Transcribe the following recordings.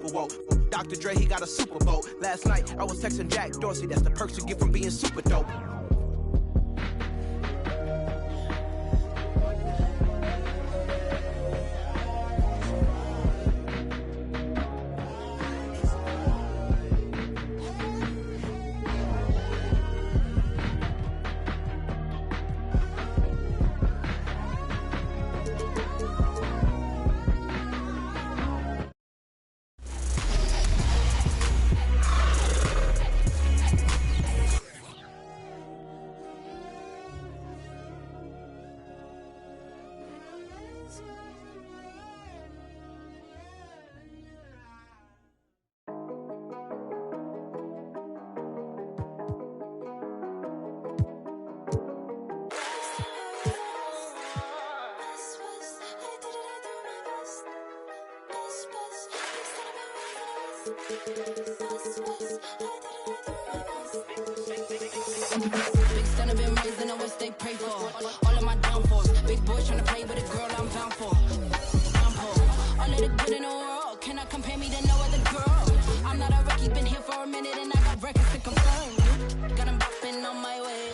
super woke. Dr. Dre, he got a super bowl. Last night, I was texting Jack Dorsey. That's the perks you get from being super dope. Big son have been raised in the West, they pray for all of my downfalls. Big boy trying to play with a girl I'm bound for. All of the good in the world cannot compare me to no other girl. I'm not a rookie, been here for a minute and I got records to confirm. Got him bopping on my way.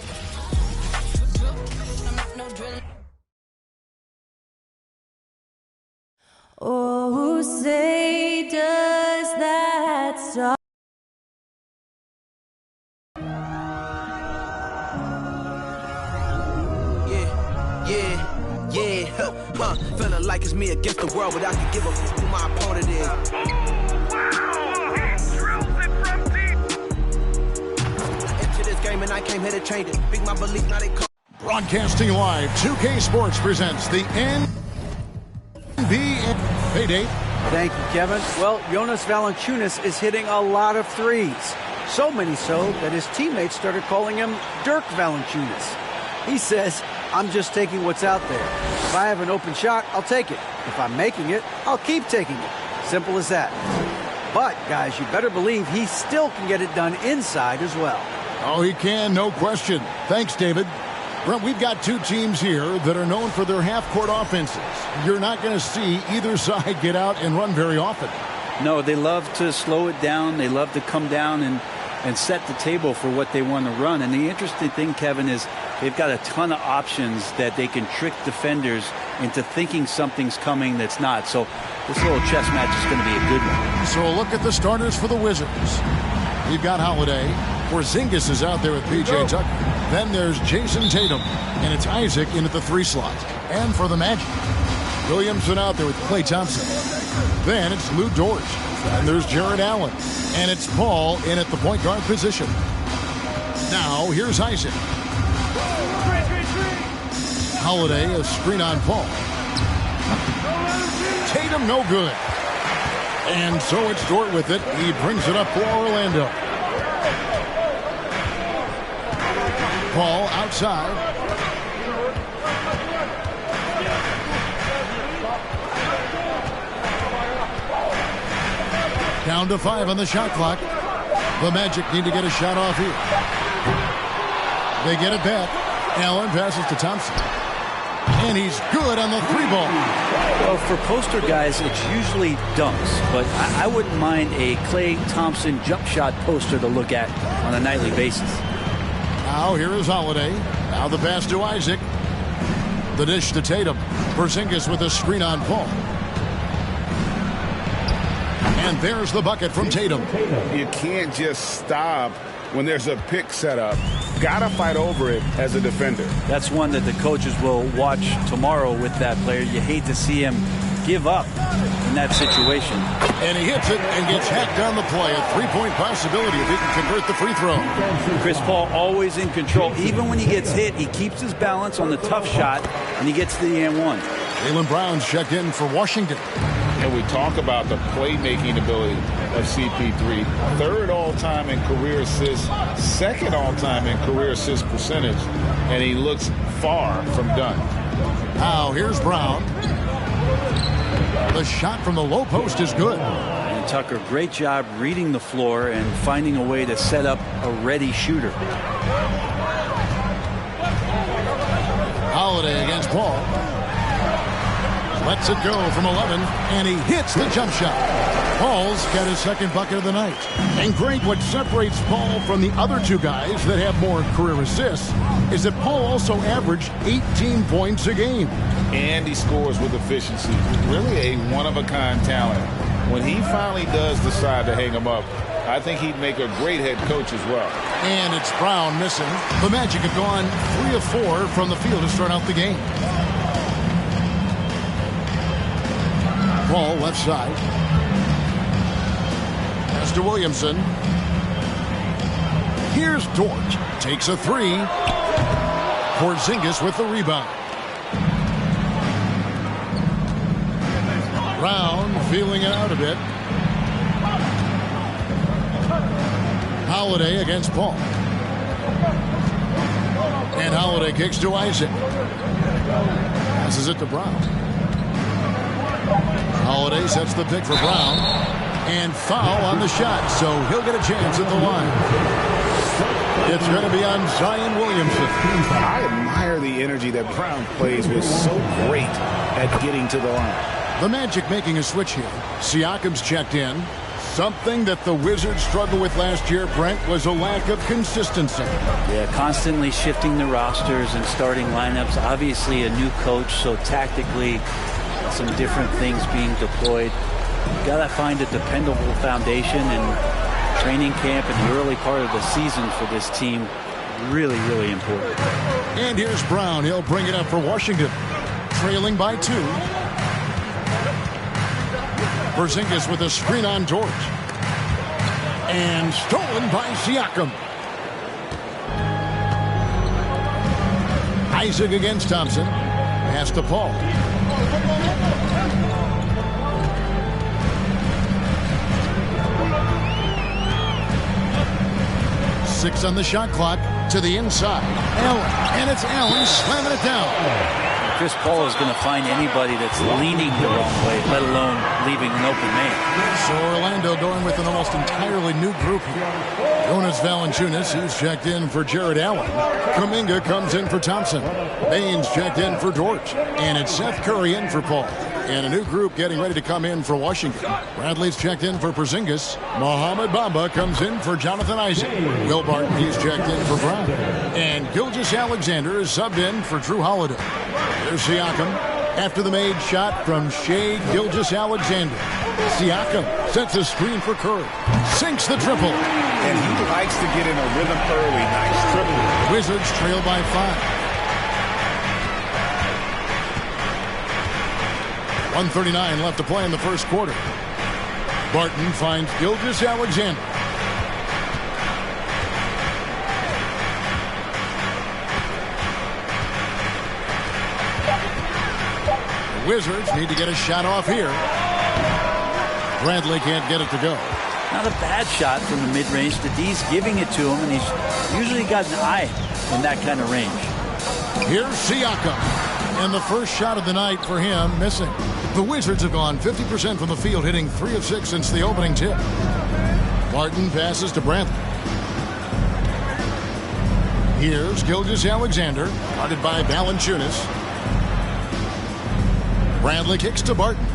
I'm not no drill. Oh, say does that song? Feeling like it's me against the world, but I can give a fuck who my opponent is. He drills it from deep. I entered this game and I came here to change it. Big my belief, now they call. Broadcasting live, 2K Sports presents the NBA Payday. Thank you, Kevin. Well, Jonas Valanciunas is hitting a lot of threes. So many so that his teammates started calling him Dirk Valanciunas. He says, I'm just taking what's out there. If I have an open shot, I'll take it. If I'm making it, I'll keep taking it. Simple as that. But, guys, you better believe he still can get it done inside as well. Oh, he can, no question. Thanks, David. Brent, we've got two teams here that are known for their half-court offenses. You're not going to see either side get out and run very often. No, they love to slow it down. They love to come down and set the table for what they want to run. And the interesting thing, Kevin, is they've got a ton of options that they can trick defenders into thinking something's coming that's not. So this little chess match is going to be a good one. So a look at the starters for the Wizards. We've got Holiday. Porzingis is out there with P.J. Tucker. Then there's Jason Tatum. And it's Isaac in at the 3 slot. And for the Magic, Williamson out there with Klay Thompson. Then it's Lou Dort. And there's Jared Allen. And it's Paul in at the point guard position. Now, here's Isaac. Holiday, a screen on Paul. Tatum, no good. And so it's Dort with it. He brings it up for Orlando. Paul outside. Down to 5 on the shot clock. The Magic need to get a shot off here. They get it back. Allen passes to Thompson. And he's good on the 3-ball. Well, for poster guys, it's usually dunks. But I wouldn't mind a Klay Thompson jump shot poster to look at on a nightly basis. Now here is Holiday. Now the pass to Isaac. The dish to Tatum. Porzingis with a screen on Paul. And there's the bucket from Tatum. You can't just stop when there's a pick set up. Gotta fight over it as a defender. That's one that the coaches will watch tomorrow with that player. You hate to see him give up in that situation. And he hits it and gets hacked down the play. A 3-point possibility if he can convert the free throw. Chris Paul always in control. Even when he gets hit, he keeps his balance on the tough shot, and he gets to the and one. Jaylen Brown's checked in for Washington. And we talk about the playmaking ability of CP3. 3rd all-time in career assists, 2nd all-time in career assist percentage, and he looks far from done. Now here's Brown. The shot from the low post is good. And Tucker, great job reading the floor and finding a way to set up a ready shooter. Holiday against Paul. Lets it go from 11, and he hits the jump shot. Paul's got his second bucket of the night. And great, what separates Paul from the other two guys that have more career assists is that Paul also averaged 18 points a game. And he scores with efficiency. Really a one-of-a-kind talent. When he finally does decide to hang him up, I think he'd make a great head coach as well. And it's Brown missing. The Magic have gone 3 of 4 from the field to start out the game. Paul left side. Pass to Williamson. Here's Dort. Takes a three. Porzingis with the rebound. Brown feeling it out a bit. Holiday against Paul. And Holiday kicks to Isaac. Passes it to Brown. Holiday sets the pick for Brown. And foul on the shot, so he'll get a chance at the line. It's going to be on Zion Williamson. I admire the energy that Brown plays with, so great at getting to the line. The Magic making a switch here. Siakam's checked in. Something that the Wizards struggled with last year, Brent, was a lack of consistency. Yeah, constantly shifting the rosters and starting lineups. Obviously a new coach, so tactically some different things being deployed. You got to find a dependable foundation, and training camp in the early part of the season for this team, really, really important. And here's Brown. He'll bring it up for Washington. Trailing by 2. Porzingis with a screen on Dort. And stolen by Siakam. Isaac against Thompson. Pass to Paul. Six on the shot clock. To the inside. Allen. And it's Allen slamming it down. Chris Paul is going to find anybody that's leaning the wrong way, let alone leaving an open man. So Orlando going with an almost entirely new group here. Jonas Valanciunas, he's checked in for Jared Allen. Kuminga comes in for Thompson. Baines checked in for Dort. And it's Seth Curry in for Paul. And a new group getting ready to come in for Washington. Bradley's checked in for Porzingis. Mohamed Bamba comes in for Jonathan Isaac. Will Barton, he's checked in for Brown. And Gilgeous-Alexander is subbed in for Drew Holiday. There's Siakam after the made shot from Shai Gilgeous-Alexander. Siakam sets a screen for Curry. Sinks the triple. And he likes to get in a rhythm early. Nice triple. Wizards trail by 5. 1:39 left to play in the first quarter. Barton finds Gilgeous-Alexander. The Wizards need to get a shot off here. Bradley can't get it to go. Not a bad shot from the mid-range. The D's giving it to him, and he's usually got an eye in that kind of range. Here's Siakam. And the first shot of the night for him, missing. The Wizards have gone 50% from the field, hitting 3 of 6 since the opening tip. Barton passes to Bradley. Here's Gilgeous-Alexander, guarded by Valanciunas. Bradley kicks to Barton.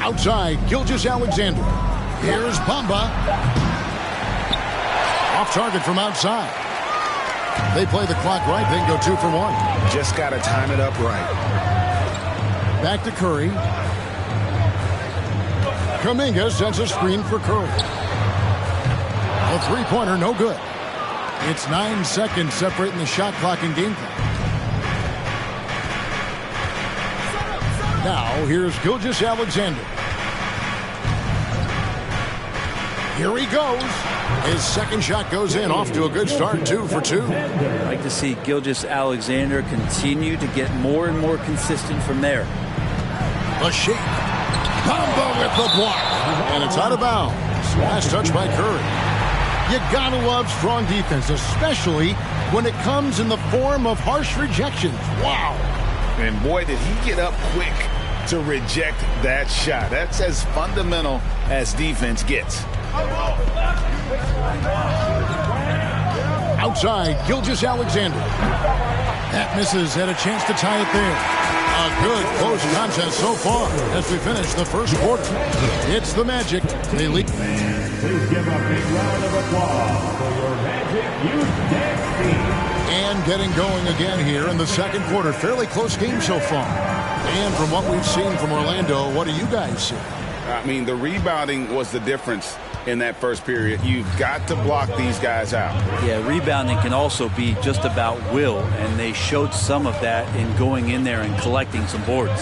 Outside, Gilgeous-Alexander. Here's Bamba. Off target from outside. They play the clock right, they can go 2 for 1. Just got to time it up right. Back to Curry. Kuminga sends a screen for Curry. A three-pointer, no good. It's 9 seconds separating the shot clock and game clock. Now, here's Gilgeous-Alexander. Here he goes. His second shot goes in, off to a good start, 2 for 2. I'd like to see Gilgeous-Alexander continue to get more and more consistent from there. The shake. Bamba with the block. And it's out of bounds. Last touch by Curry. You gotta love strong defense, especially when it comes in the form of harsh rejections. Wow. And boy, did he get up quick to reject that shot. That's as fundamental as defense gets. Outside, Gilgeous-Alexander. That misses, had a chance to tie it there. A good close contest so far as we finish the first quarter. It's the Magic. They lead. Please give a big round of applause for your Magic Youth Dance Team. And getting going again here in the second quarter. Fairly close game so far. And from what we've seen from Orlando, what do you guys see? I mean, the rebounding was the difference in that first period. You've got to block these guys out. Yeah, rebounding can also be just about will, and they showed some of that in going in there and collecting some boards.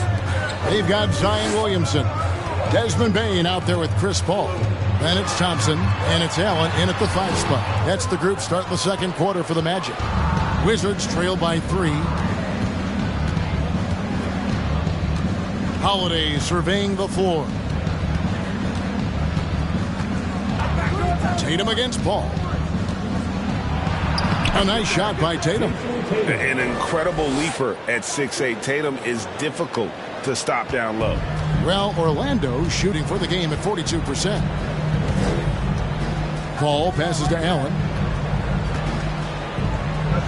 They've got Zion Williamson, Desmond Bain out there with Chris Paul. Then it's Thompson, and it's Allen in at the 5 spot. That's the group starting the second quarter for the Magic. Wizards trail by 3. Holiday surveying the floor. Tatum against Paul. A nice shot by Tatum. An incredible leaper at 6'8". Tatum is difficult to stop down low. Well, Orlando shooting for the game at 42%. Paul passes to Allen.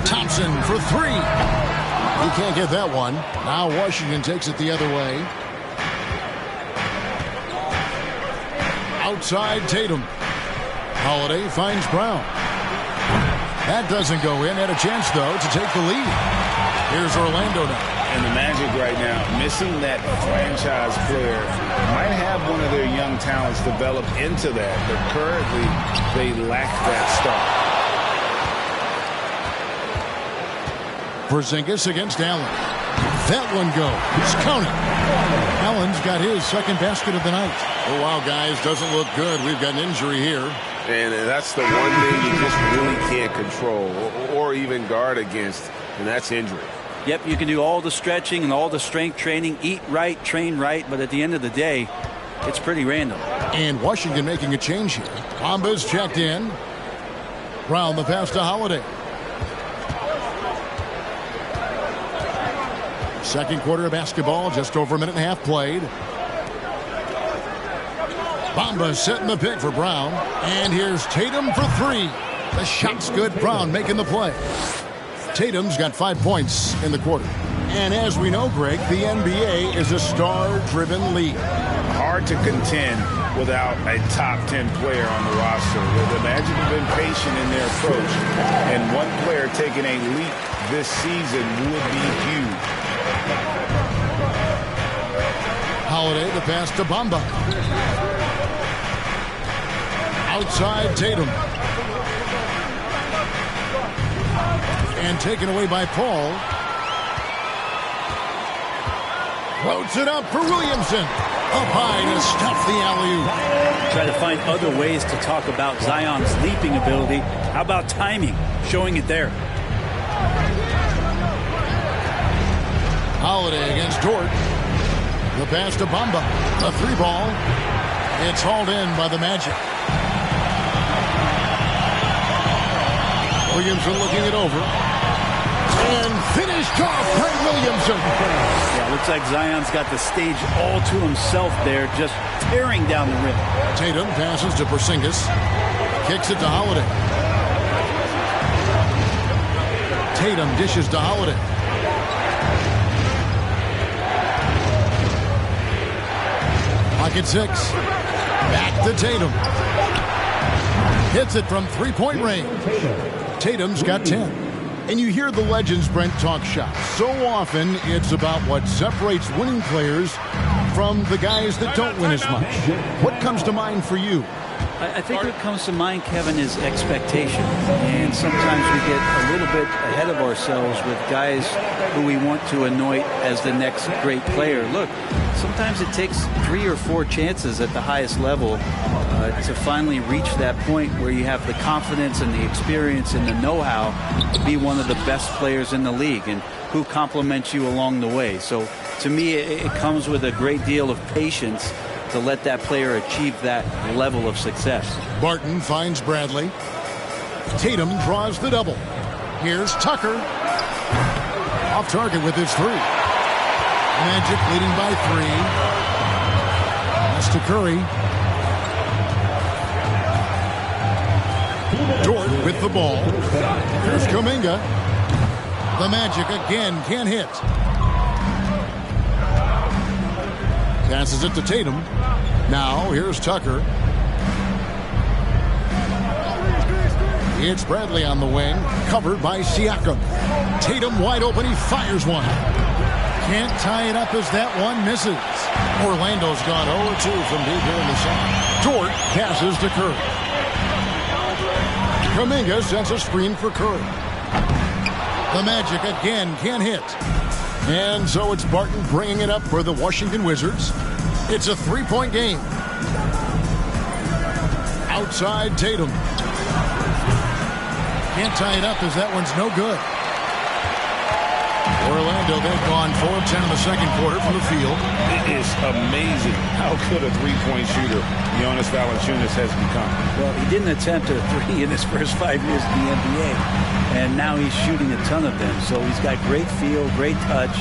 Thompson for 3. He can't get that one. Now Washington takes it the other way. Outside Tatum. Holiday finds Brown. That doesn't go in. Had a chance, though, to take the lead. Here's Orlando now. And the Magic right now, missing that franchise player, might have one of their young talents develop into that, but currently they lack that start. Porzingis against Allen. That one goes. Count it. Allen's got his second basket of the night. Oh, wow, guys, doesn't look good. We've got an injury here. And that's the one thing you just really can't control or even guard against, and that's injury. Yep, you can do all the stretching and all the strength training, eat right, train right, but at the end of the day, it's pretty random. And Washington making a change here. Bamba's checked in. Brown the pass to Holiday. Second quarter of basketball, just over a minute and a half played. Bamba setting the pick for Brown. And here's Tatum for 3. The shot's good. Brown making the play. Tatum's got 5 points in the quarter. And as we know, Greg, the NBA is a star-driven league. Hard to contend without a top 10 player on the roster. The Magic have been patient in their approach. And one player taking a leap this season would be huge. Holiday, the pass to Bamba. Outside Tatum. And taken away by Paul. Floats it up for Williamson. Up high to stop the alley-oop. Try to find other ways to talk about Zion's leaping ability. How about timing? Showing it there. Holiday against Dort. The pass to Bamba. A 3-ball. It's hauled in by the Magic. Williamson looking it over. And finished off by Williamson. Yeah, looks like Zion's got the stage all to himself there, just tearing down the rim. Tatum passes to Porzingis. Kicks it to Holiday. Tatum dishes to Holiday. Pocket 6. Back to Tatum. Hits it from 3-point range. Tatum's got 10. And you hear the legends, Brent, talk shop. So often it's about what separates winning players from the guys that don't win as much. What comes to mind for you? I think what comes to mind, Kevin, is expectation. And sometimes we get a little bit ahead of ourselves with guys who we want to anoint as the next great player. Look, sometimes it takes 3 or 4 chances at the highest level to finally reach that point where you have the confidence and the experience and the know-how to be one of the best players in the league, and who compliments you along the way. So to me, it comes with a great deal of patience to let that player achieve that level of success. Barton finds Bradley. Tatum draws the double. Here's Tucker. Off target with his 3. Magic leading by 3. Pass to Curry. Dort with the ball. Here's Kuminga. The Magic again can't hit. Passes it to Tatum. Now here's Tucker. It's Bradley on the wing, covered by Siakam. Tatum wide open, he fires one. Can't tie it up as that one misses. Orlando's gone 0-2 from deep here in the second. Dort passes to Curry. Kuminga sends a screen for Curry. The Magic again can't hit. And so it's Barton bringing it up for the Washington Wizards. It's a three-point game. Outside Tatum. Can't tie it up as that one's no good. Orlando, they've gone 4 of 10 in the second quarter from the field. It is amazing how good a three-point shooter Jonas Valanciunas has become. Well, he didn't attempt a three in his first 5 years in the NBA, and now he's shooting a ton of them. So he's got great feel, great touch,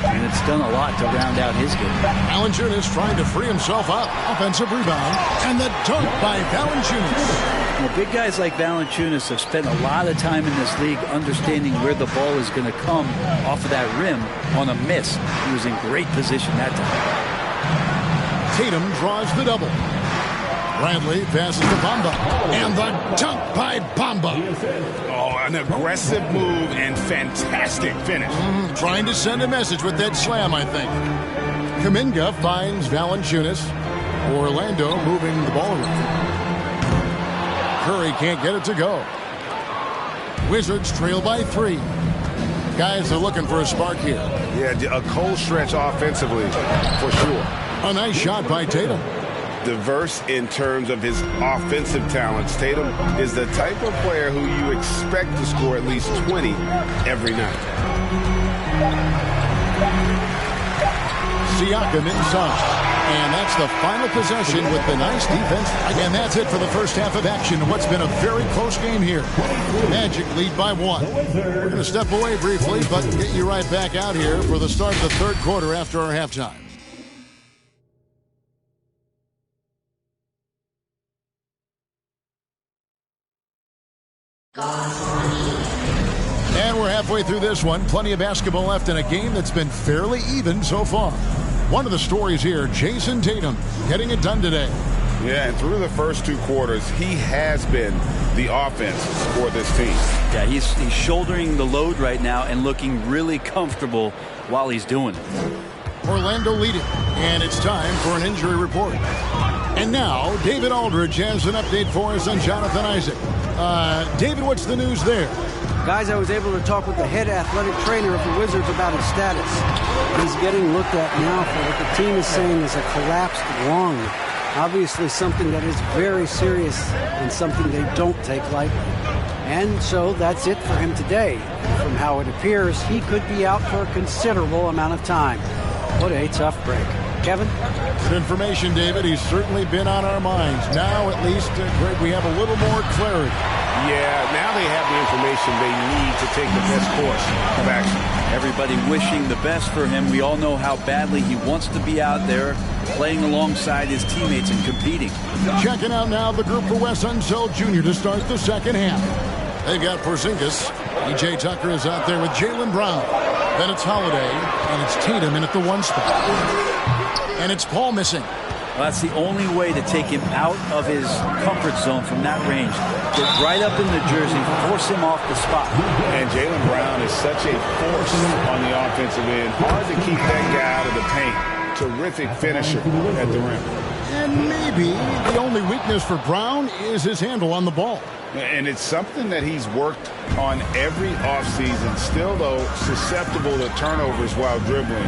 and it's done a lot to round out his game. Valanciunas trying to free himself up. Offensive rebound, and the dunk by Valanciunas. Well, big guys like Valanciunas have spent a lot of time in this league understanding where the ball is going to come off of that rim on a miss. He was in great position that time. Tatum draws the double. Bradley passes to Bamba. And the dunk by Bamba. Oh, an aggressive move and fantastic finish. Trying to send a message with that slam, I think. Kuminga finds Valanciunas. Orlando moving the ball around. Curry can't get it to go. Wizards trail by 3. Guys are looking for a spark here. Yeah, a cold stretch offensively, for sure. A nice shot by Tatum. Diverse in terms of his offensive talents. Tatum is the type of player who you expect to score at least 20 every night. Siakam inside. And that's the final possession with the nice defense. And that's it for the first half of action. What's been a very close game here. Magic lead by 1. We're going to step away briefly, but get you right back out here for the start of the third quarter after our halftime. And we're halfway through this one. Plenty of basketball left in a game that's been fairly even so far. One of the stories here, Jason Tatum getting it done today. Yeah, and through the first 2 quarters, he has been the offense for this team. Yeah, he's shouldering the load right now and looking really comfortable while he's doing it. Orlando leading, and it's time for an injury report. And now, David Aldridge has an update for us on Jonathan Isaac. David, what's the news there? Guys, I was able to talk with the head athletic trainer of the Wizards about his status. He's getting looked at now for what the team is saying is a collapsed lung. Obviously something that is very serious and something they don't take lightly. And so that's it for him today. From how it appears, he could be out for a considerable amount of time. What a tough break. Kevin? Good information, David. He's certainly been on our minds. Now, at least, Greg, we have a little more clarity. Yeah, now they have the information they need to take the best course of action. Everybody wishing the best for him. We all know how badly he wants to be out there playing alongside his teammates and competing. Checking out now the group for Wes Unseld Jr. to start the second half. They've got Porzingis. PJ Tucker is out there with Jaylen Brown. Then it's Holiday, and it's Tatum in at the 1 spot. And it's Paul missing. Well, that's the only way to take him out of his comfort zone from that range. Get right up in the jersey, force him off the spot. And Jaylen Brown is such a force on the offensive end. Hard to keep that guy out of the paint. Terrific finisher at the rim. And maybe the only weakness for Brown is his handle on the ball. And it's something that he's worked on every offseason. Still, though, susceptible to turnovers while dribbling.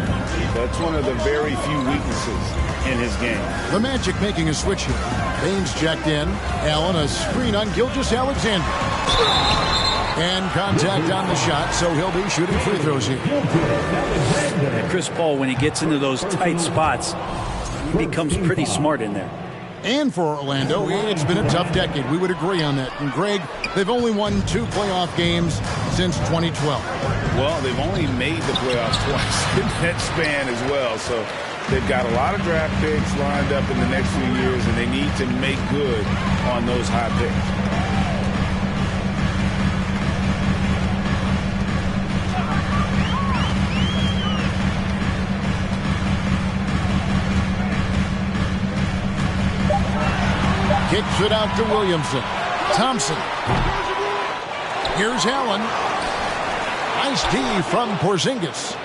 That's one of the very few weaknesses in his game. The Magic making a switch here. Baines checked in. Allen a screen on Gilgeous-Alexander. And contact on the shot, so he'll be shooting free throws here. And Chris Paul, when he gets into those tight spots, he becomes pretty smart in there. And for Orlando, it's been a tough decade. We would agree on that. And Greg, they've only won 2 playoff games since 2012. Well, they've only made the playoffs twice in that span as well. So they've got a lot of draft picks lined up in the next few years, and they need to make good on those high picks. Kicks it out to Williamson. Thompson. Here's Allen. Nice D from Porzingis.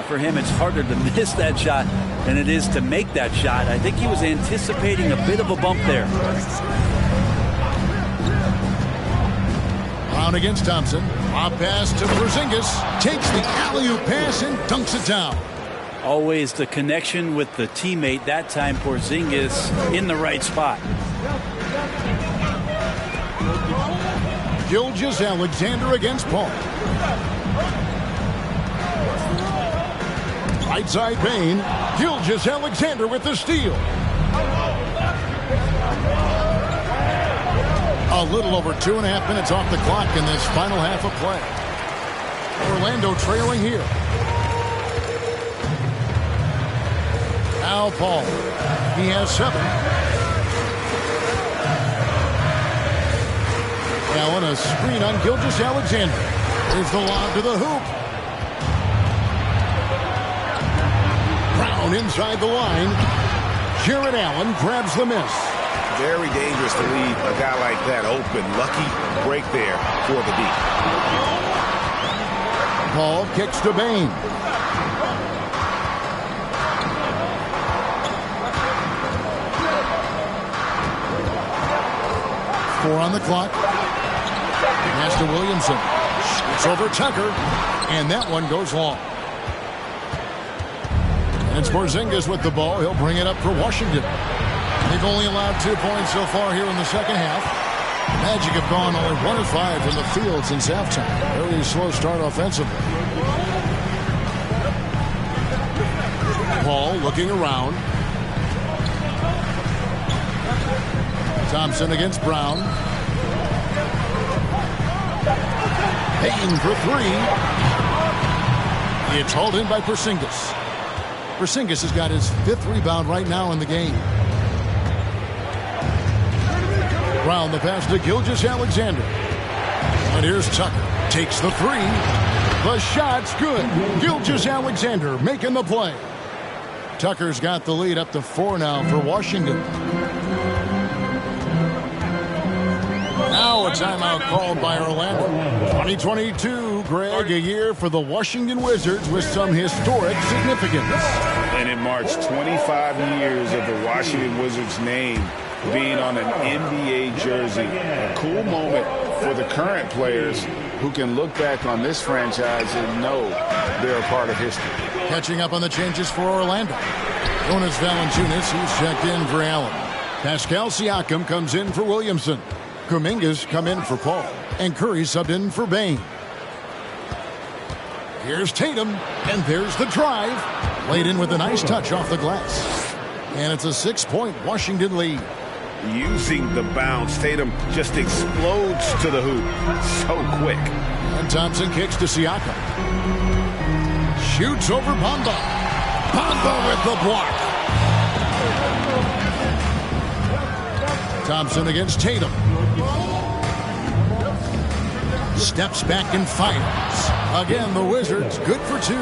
For him, it's harder to miss that shot than it is to make that shot. I think he was anticipating a bit of a bump there. Brown against Thompson. Off pass to Porzingis. Takes the alley-oop pass and dunks it down. Always the connection with the teammate. That time, Porzingis in the right spot. Gilgeous-Alexander against Paul. Right side Bain. Gilgeous-Alexander with the steal. A little over 2.5 minutes off the clock in this final half of play. Orlando trailing here. Now Paul. He has 7. Allen, a screen on Gilgeous-Alexander. There's the lob to the hoop. Brown inside the line. Jared Allen grabs the miss. Very dangerous to leave a guy like that open. Lucky break there for the D. Paul kicks to Bain. Four on the clock. Pass to Williamson. Shoots over Tucker. And that one goes long. And it's Porzingis with the ball. He'll bring it up for Washington. They've only allowed 2 points so far here in the second half. The Magic have gone only 1 of 5 from the field since halftime. Very slow start offensively. Paul looking around. Thompson against Brown. Payton for 3. It's hauled in by Porzingis. Porzingis has got his 5th rebound right now in the game. Brown the pass to Gilgeous-Alexander. And here's Tucker. Takes the 3. The shot's good. Gilgeous-Alexander making the play. Tucker's got the lead up to 4 now for Washington. Now a timeout called by Orlando. 2022, Greg, a year for the Washington Wizards with some historic significance. And it marks 25 years of the Washington Wizards name being on an NBA jersey. A cool moment for the current players who can look back on this franchise and know they're a part of history. Catching up on the changes for Orlando. Jonas Valanciunas, he's checked in for Allen. Pascal Siakam comes in for Williamson. Kuminga's come in for Paul. And Curry subbed in for Bain. Here's Tatum, and there's the drive. Laid in with a nice touch off the glass. And it's a 6-point Washington lead. Using the bounce, Tatum just explodes to the hoop so quick. And Thompson kicks to Siakam. Shoots over Bamba. Bamba with the block. Thompson against Tatum. Steps back and fires. Again, the Wizards good for 2.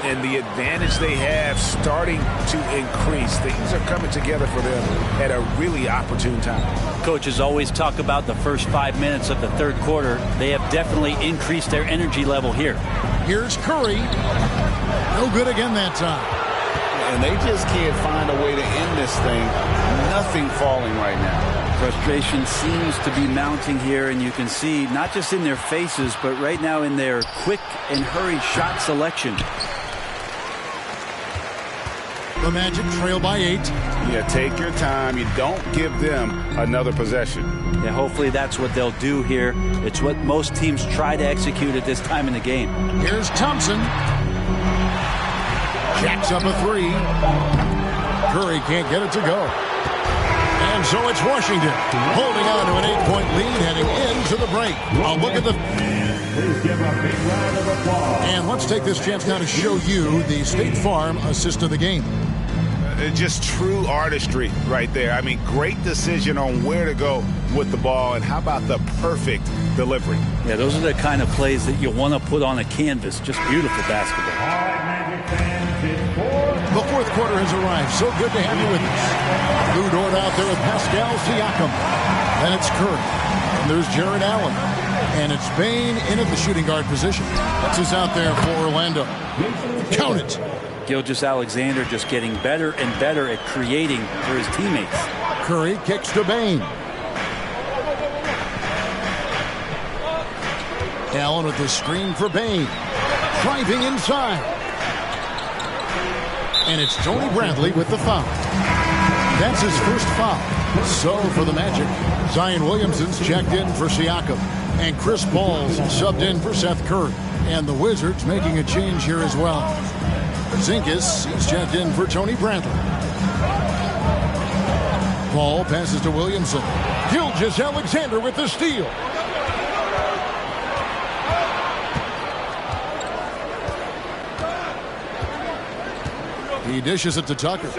And the advantage they have starting to increase. Things are coming together for them at a really opportune time. Coaches always talk about the first 5 minutes of the third quarter. They have definitely increased their energy level here. Here's Curry. No good again that time. And they just can't find a way to end this thing. Nothing falling right now. Frustration seems to be mounting here, and you can see not just in their faces, but right now in their quick and hurried shot selection. The Magic trail by 8. Yeah, take your time. You don't give them another possession. Yeah, hopefully that's what they'll do here. It's what most teams try to execute at this time in the game. Here's Thompson. Jacks up a 3. Curry can't get it to go. And so it's Washington holding on to an 8-point lead heading into the break. I'll look at the... Please give a big round of applause. And let's take this chance now to show you the State Farm assist of the game. Just true artistry right there. I mean, great decision on where to go with the ball, and how about the perfect delivery? Yeah, those are the kind of plays that you want to put on a canvas. Just beautiful basketball. All right, Magic fans, it's 4. Before fourth quarter has arrived. So good to have you with us. Lou Dort out there with Pascal Siakam. Then it's Curry. And there's Jared Allen. And it's Bane in at the shooting guard position. That's who's out there for Orlando. Count it. Gilgeous-Alexander just getting better and better at creating for his teammates. Curry kicks to Bane. Allen with the screen for Bane. Driving inside. And it's Tony Bradley with the foul. That's his first foul. So for the Magic, Zion Williamson's checked in for Siakam. And Chris Paul's subbed in for Seth Curry. And the Wizards making a change here as well. Zinkis, he's checked in for Tony Bradley. Paul passes to Williamson. Gilgeous-Alexander with the steal. He dishes it to Tucker.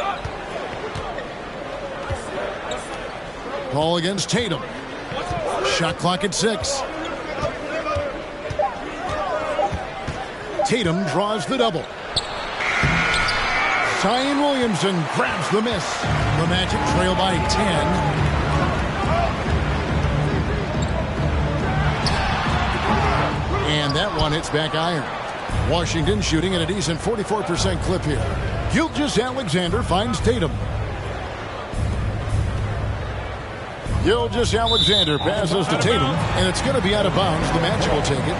Paul against Tatum. Shot clock at 6. Tatum draws the double. Zion Williamson grabs the miss. The Magic trail by 10. And that one hits back iron. Washington shooting at a decent 44% clip here. Gilgeous-Alexander finds Tatum. Gilgeous-Alexander passes to Tatum, and it's going to be out of bounds. The Magic will take it.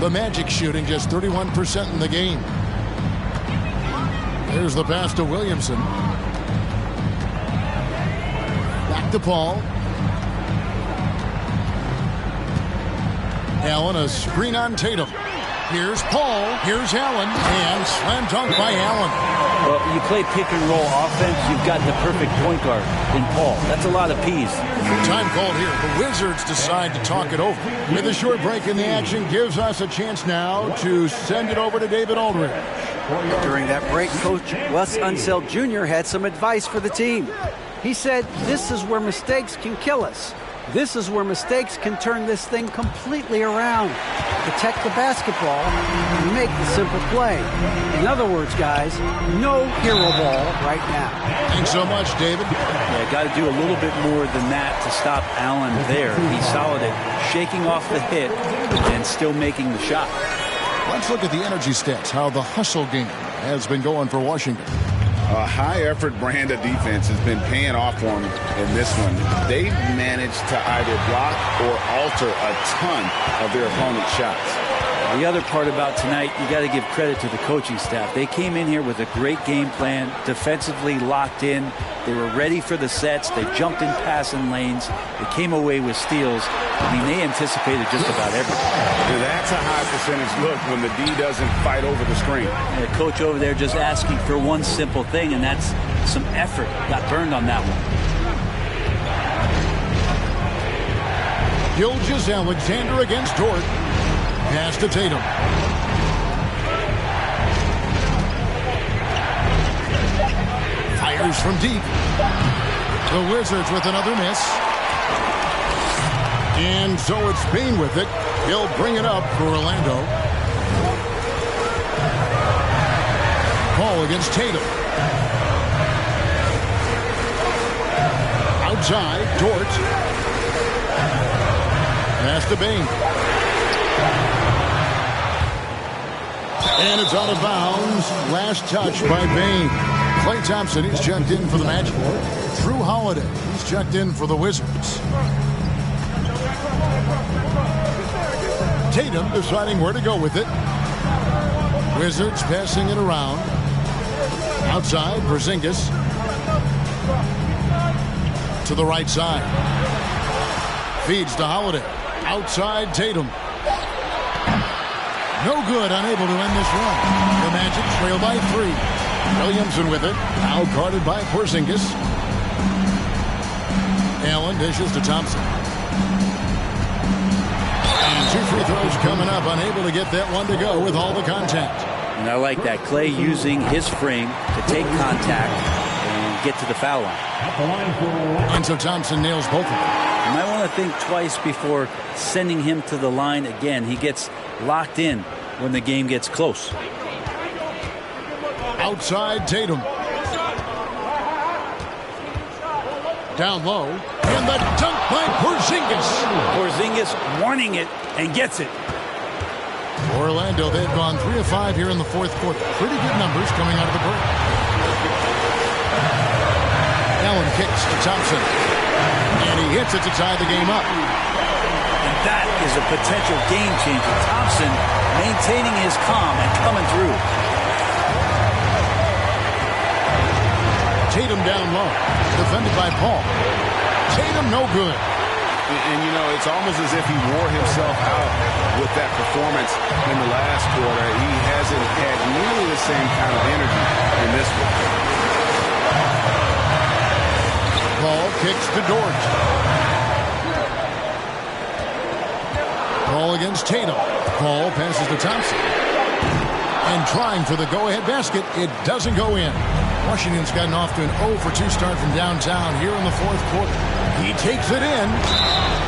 The Magic shooting just 31% in the game. There's the pass to Williamson. Back to Paul. Allen, a screen on Tatum. Here's Paul. Here's Allen. And slam dunk by Allen. Well, you play pick and roll offense, you've got the perfect point guard in Paul. That's a lot of P's. Time called here. The Wizards decide to talk it over. With a short break in the action, gives us a chance now to send it over to David Aldridge. During that break, Coach Wes Unseld Jr. had some advice for the team. He said, this is where mistakes can kill us. This is where mistakes can turn this thing completely around. Protect the basketball and make the simple play. In other words, guys, no hero ball right now. Thanks so much, David. Yeah, got to do a little bit more than that to stop Allen there. He's solid at shaking off the hit and still making the shot. Let's look at the energy stats, how the hustle game has been going for Washington. A high-effort brand of defense has been paying off for them in this one. They've managed to either block or alter a ton of their opponent's shots. The other part about tonight, you got to give credit to the coaching staff. They came in here with a great game plan, defensively locked in. They were ready for the sets. They jumped in passing lanes. They came away with steals. I mean, they anticipated just about everything. And that's a high percentage look when the D doesn't fight over the screen. And the coach over there just asking for one simple thing, and that's some effort. Got burned on that one. Gilgeous-Alexander against Dort. Pass to Tatum. Fires from deep. The Wizards with another miss. And so it's Bane with it. He'll bring it up for Orlando. Paul against Tatum. Outside, Dort. Pass to Bane. And it's out of bounds. Last touch by Bane. Klay Thompson, he's checked in for the Magic. Drew Holiday, he's checked in for the Wizards. Tatum deciding where to go with it. Wizards passing it around. Outside, Porzingis. To the right side. Feeds to Holiday. Outside, Tatum. No good, unable to end this run. The Magic trail by 3. Williamson with it. Now guarded by Porzingis. Allen dishes to Thompson. And 2 free throws coming up. Unable to get that one to go with all the contact. And I like that. Klay using his frame to take contact and get to the foul line. And so Thompson nails both of them. You might want to think twice before sending him to the line again. He gets locked in when the game gets close. Outside Tatum. Down low. And the dunk by Porzingis. Porzingis wanting it and gets it. Orlando, they've gone 3 of 5 here in the fourth quarter. Pretty good numbers coming out of the break. Allen kicks to Thompson. And he hits it to tie the game up. And that is a potential game changer. Thompson maintaining his calm and coming through. Tatum down low. Defended by Paul. Tatum no good. And, you know, it's almost as if he wore himself out with that performance in the last quarter. He hasn't had nearly the same kind of energy in this one. Paul kicks to Dort. Paul against Tatum. Paul passes to Thompson. And trying for the go-ahead basket, it doesn't go in. Washington's gotten off to an 0 for 2 start from downtown here in the fourth quarter. He takes it in.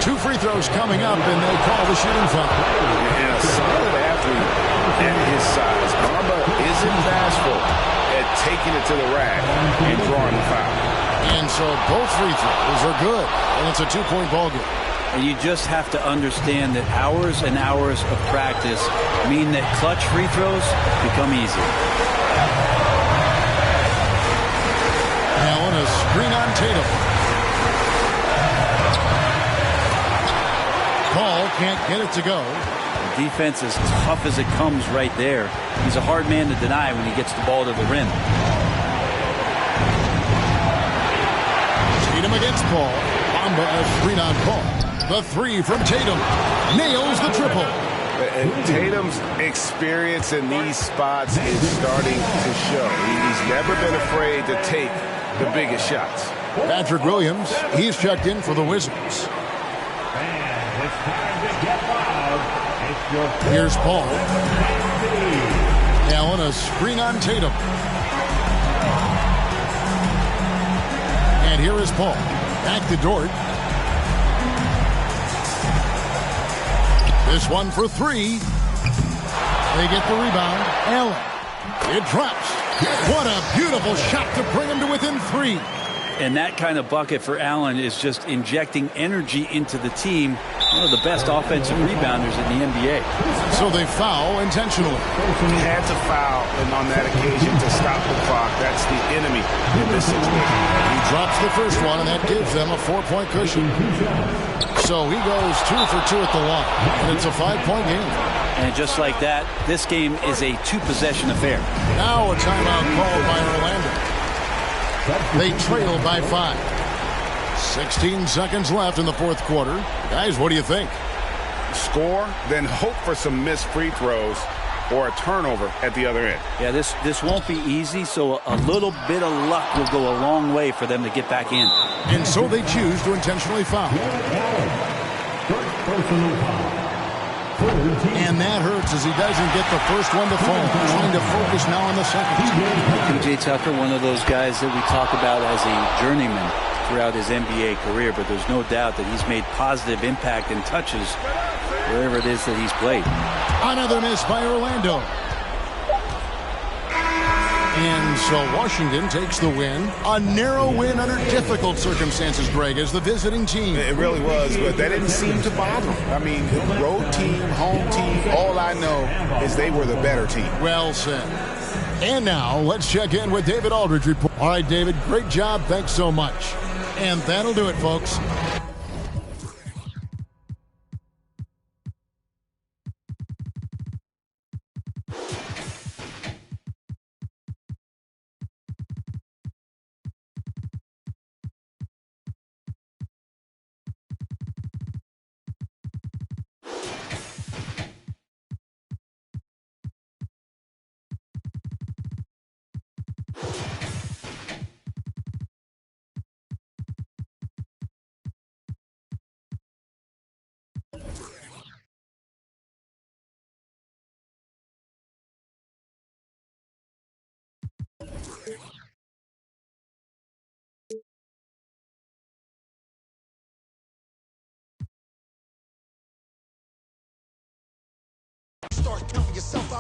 2 free throws coming up, and they call the shooting foul. And a solid athlete at his size. Bamba isn't bashful at taking it to the rack and drawing the foul. And so both free throws are good, and it's a 2-point ball game. And you just have to understand that hours and hours of practice mean that clutch free throws become easy. Allen, a screen on Tatum. Paul can't get it to go. The defense is tough as it comes right there. He's a hard man to deny when he gets the ball to the rim. Tatum against Paul. Bamba a screen on Paul. The 3 from Tatum. Nails the triple. And Tatum's experience in these spots is starting to show. He's never been afraid to take the biggest shots. Patrick Williams, he's checked in for the Wizards. Here's Paul. Allen, a screen on Tatum. And here is Paul. Back to Dort. This one for 3. They get the rebound. Allen. It drops. What a beautiful shot to bring him to within 3. And that kind of bucket for Allen is just injecting energy into the team. One of the best offensive rebounders in the NBA. So they foul intentionally. He had to foul on that occasion to stop the clock. That's the enemy in this situation. He drops the first one, and that gives them a 4-point cushion. So he goes 2 for 2 at the line, and it's a 5-point game. And just like that, this game is a 2-possession affair. Now a timeout called by Orlando. They trail by 5. 16 seconds left in the fourth quarter. Guys, what do you think? Score, then hope for some missed free throws or a turnover at the other end. Yeah, this won't be easy, so a little bit of luck will go a long way for them to get back in. And so they choose to intentionally foul. And that hurts as he doesn't get the first one to fall. Trying to focus now on the second. PJ Tucker, one of those guys that we talk about as a journeyman throughout his NBA career, but there's no doubt that he's made positive impact and touches wherever it is that he's played. Another miss by Orlando. And so Washington takes the win. A narrow win under difficult circumstances, Greg, as the visiting team. It really was, but that didn't seem to bother them. I mean, road team, home team, all I know is they were the better team. Well said. And now let's check in with David Aldridge report. All right, David, great job. Thanks so much. And that'll do it, folks.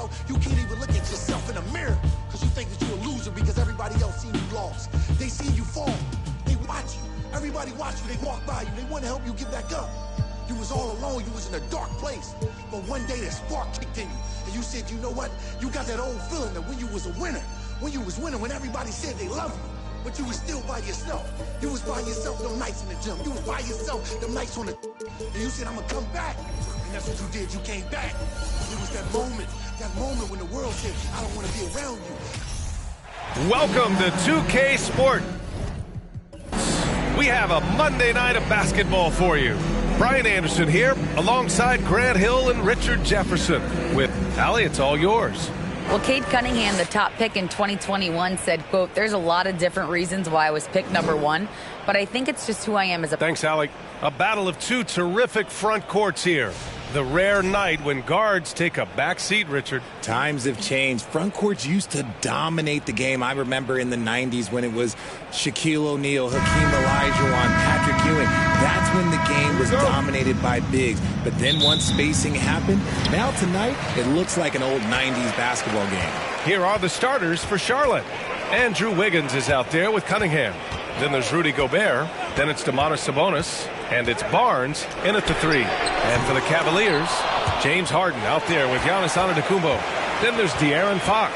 about, you can't even look at yourself in the mirror because you think that you're a loser because everybody else seen you lost. They seen you fall. They watch you. Everybody watch you. They walk by you. They want to help you get back up. You was all alone. You was in a dark place. But one day that spark kicked in you. And you said, you know what? You got that old feeling that when you was a winner, when you was winning, when everybody said they love you, but you was still by yourself. You was by yourself them nights in the gym. You was by yourself them nights on the and you said, I'm going to come back. And that's what you did. You came back. It was that moment when the world said, I don't want to be around you. Welcome to 2K Sport. We have a Monday night of basketball for you. Brian Anderson here, alongside Grant Hill and Richard Jefferson. With Allie, it's all yours. Well, Cade Cunningham, the top pick in 2021, said, quote, there's a lot of different reasons why I was picked #1, but I think it's just who I am as a... Thanks, Allie. A battle of two terrific front courts here. The rare night when guards take a back seat, Richard. Times have changed. Front courts used to dominate the game. I remember in the 90s when it was Shaquille O'Neal, Hakeem Olajuwon, Patrick Ewing. That's when the game was dominated by bigs. But then once spacing happened, now tonight, it looks like an old 90s basketball game. Here are the starters for Charlotte. Andrew Wiggins is out there with Cunningham. Then there's Rudy Gobert. Then it's Domantas Sabonis. And it's Barnes in at the 3. And for the Cavaliers, James Harden out there with Giannis Antetokounmpo. Then there's De'Aaron Fox.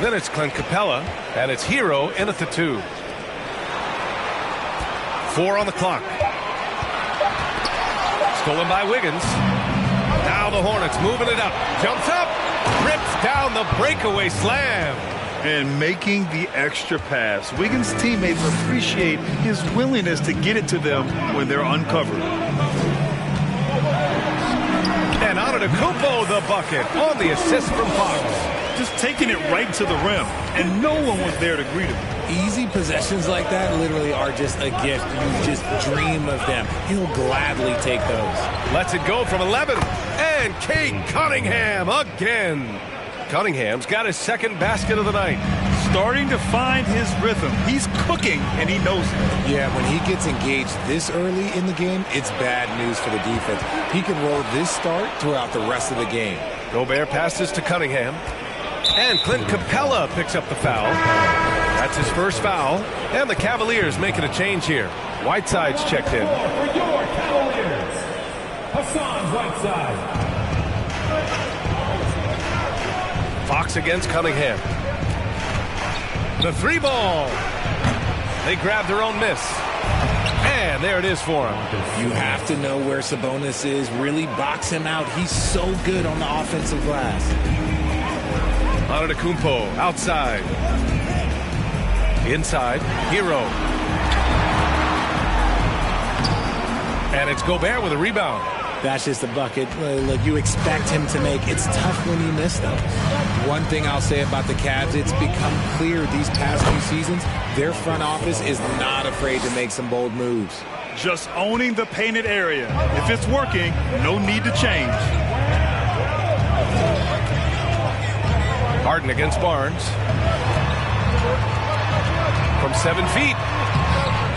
Then it's Clint Capella. And it's Hero in at the 2. 4 on the clock. Stolen by Wiggins. Now the Hornets moving it up. Jumps up. Rips down the breakaway slam. And making the extra pass. Wiggins' teammates appreciate his willingness to get it to them when they're uncovered. And Antetokounmpo the bucket on the assist from Fox. Just taking it right to the rim, and no one was there to greet him. Easy possessions like that literally are just a gift. You just dream of them. He'll gladly take those. Lets it go from 11. And Cade Cunningham again. Cunningham's got his second basket of the night. Starting to find his rhythm. He's cooking, and he knows it. Yeah, when he gets engaged this early in the game, it's bad news for the defense. He can roll this start throughout the rest of the game. Gobert passes to Cunningham. And Clint Capella picks up the foul. That's his first foul. And the Cavaliers making a change here. Whiteside's checked in. For your Cavaliers, Hassan Whiteside. Fox against Cunningham. The 3 ball. They grab their own miss. And there it is for him. You have to know where Sabonis is. Really box him out. He's so good on the offensive glass. Antetokounmpo outside. Inside. Hero. And it's Gobert with a rebound. That's just a bucket. Look, you expect him to make. It's tough when you miss those. One thing I'll say about the Cavs, it's become clear these past few seasons, their front office is not afraid to make some bold moves. Just owning the painted area. If it's working, no need to change. Harden against Barnes. From 7 feet.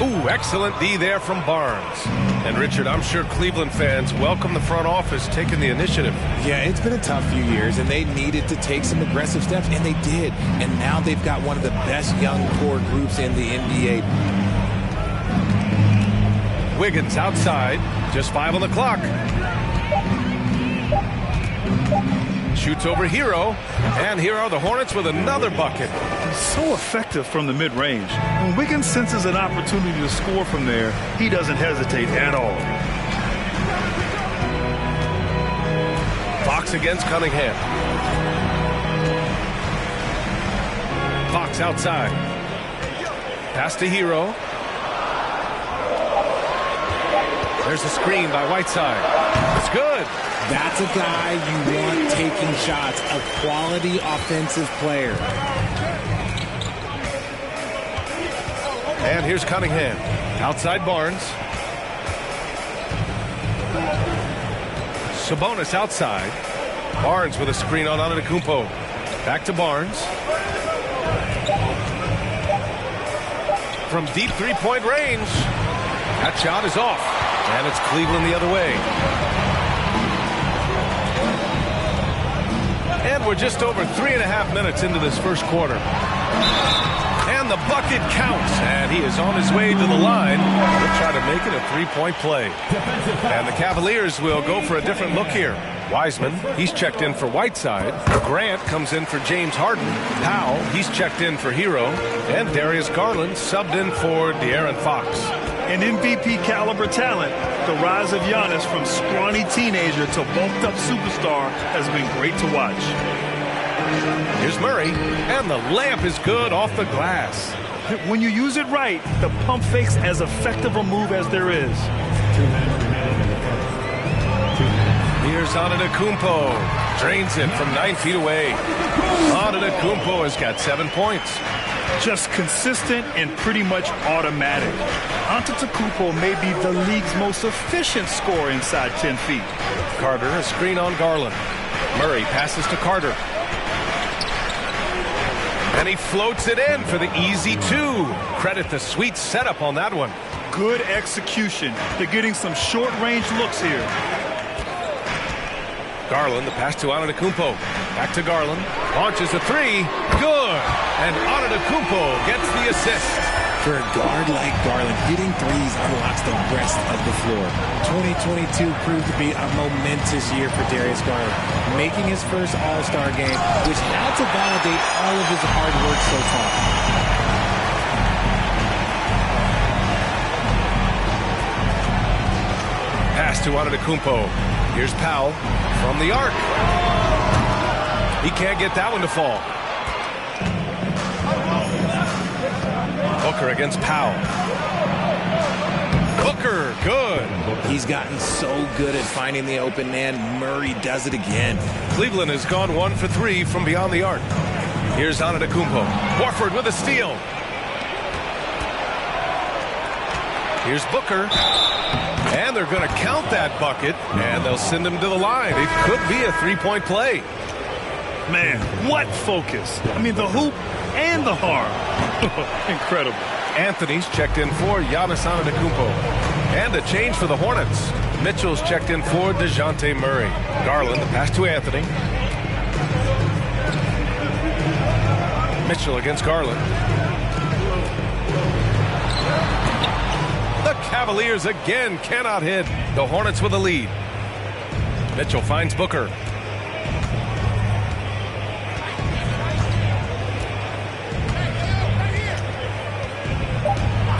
Ooh, excellent D there from Barnes. And Richard, I'm sure Cleveland fans welcome the front office taking the initiative. Yeah, it's been a tough few years, and they needed to take some aggressive steps, and they did. And now they've got one of the best young core groups in the NBA. Wiggins outside, just 5 on the clock. Shoots over Hero, and here are the Hornets with another bucket. He's so effective from the mid-range. When Wiggins senses an opportunity to score from there, he doesn't hesitate at all. Fox against Cunningham. Fox outside. Pass to Hero. There's a screen by Whiteside. It's good. That's a guy you want taking shots, a quality offensive player. And here's Cunningham. Outside Barnes. Sabonis outside. Barnes with a screen on Antetokounmpo. Back to Barnes. From deep three-point range. That shot is off. And it's Cleveland the other way. And we're just over 3.5 minutes into this first quarter. And the bucket counts, and he is on his way to the line. He'll try to make it a three-point play. And the Cavaliers will go for a different look here. Wiseman, he's checked in for Whiteside. Grant comes in for James Harden. Powell, he's checked in for Hero. And Darius Garland subbed in for De'Aaron Fox. An MVP caliber talent, the rise of Giannis from scrawny teenager to bulked up superstar has been great to watch. Here's Murray, and the layup is good off the glass. When you use it right, the pump fake's as effective a move as there is. Here's Antetokounmpo. Drains it from 9 feet away. Antetokounmpo has got 7 points. Just consistent and pretty much automatic. Antetokounmpo may be the league's most efficient scorer inside 10 feet. Carter, a screen on Garland. Murray passes to Carter. And he floats it in for the easy 2. Credit the sweet setup on that one. Good execution. They're getting some short-range looks here. Garland, the pass to Antetokounmpo. Back to Garland. Launches a 3. Good. And Antetokounmpo gets the assist. For a guard like Garland, hitting threes unlocks the rest of the floor. 2022 proved to be a momentous year for Darius Garland, making his first All-Star game, which had to validate all of his hard work so far. Pass to Antetokounmpo. Here's Powell from the arc. He can't get that one to fall. Booker against Powell. Booker, good. He's gotten so good at finding the open man. Murray does it again. Cleveland has gone 1 for 3 from beyond the arc. Here's Antetokounmpo. Horford with a steal. Here's Booker. And they're going to count that bucket, and they'll send him to the line. It could be a three-point play. Man, what focus. I mean, the hoop and the harm. Incredible. Anthony's checked in for Giannis Antetokounmpo. And a change for the Hornets. Mitchell's checked in for DeJounte Murray. Garland, the pass to Anthony. Mitchell against Garland. The Cavaliers again cannot hit. The Hornets with a lead. Mitchell finds Booker.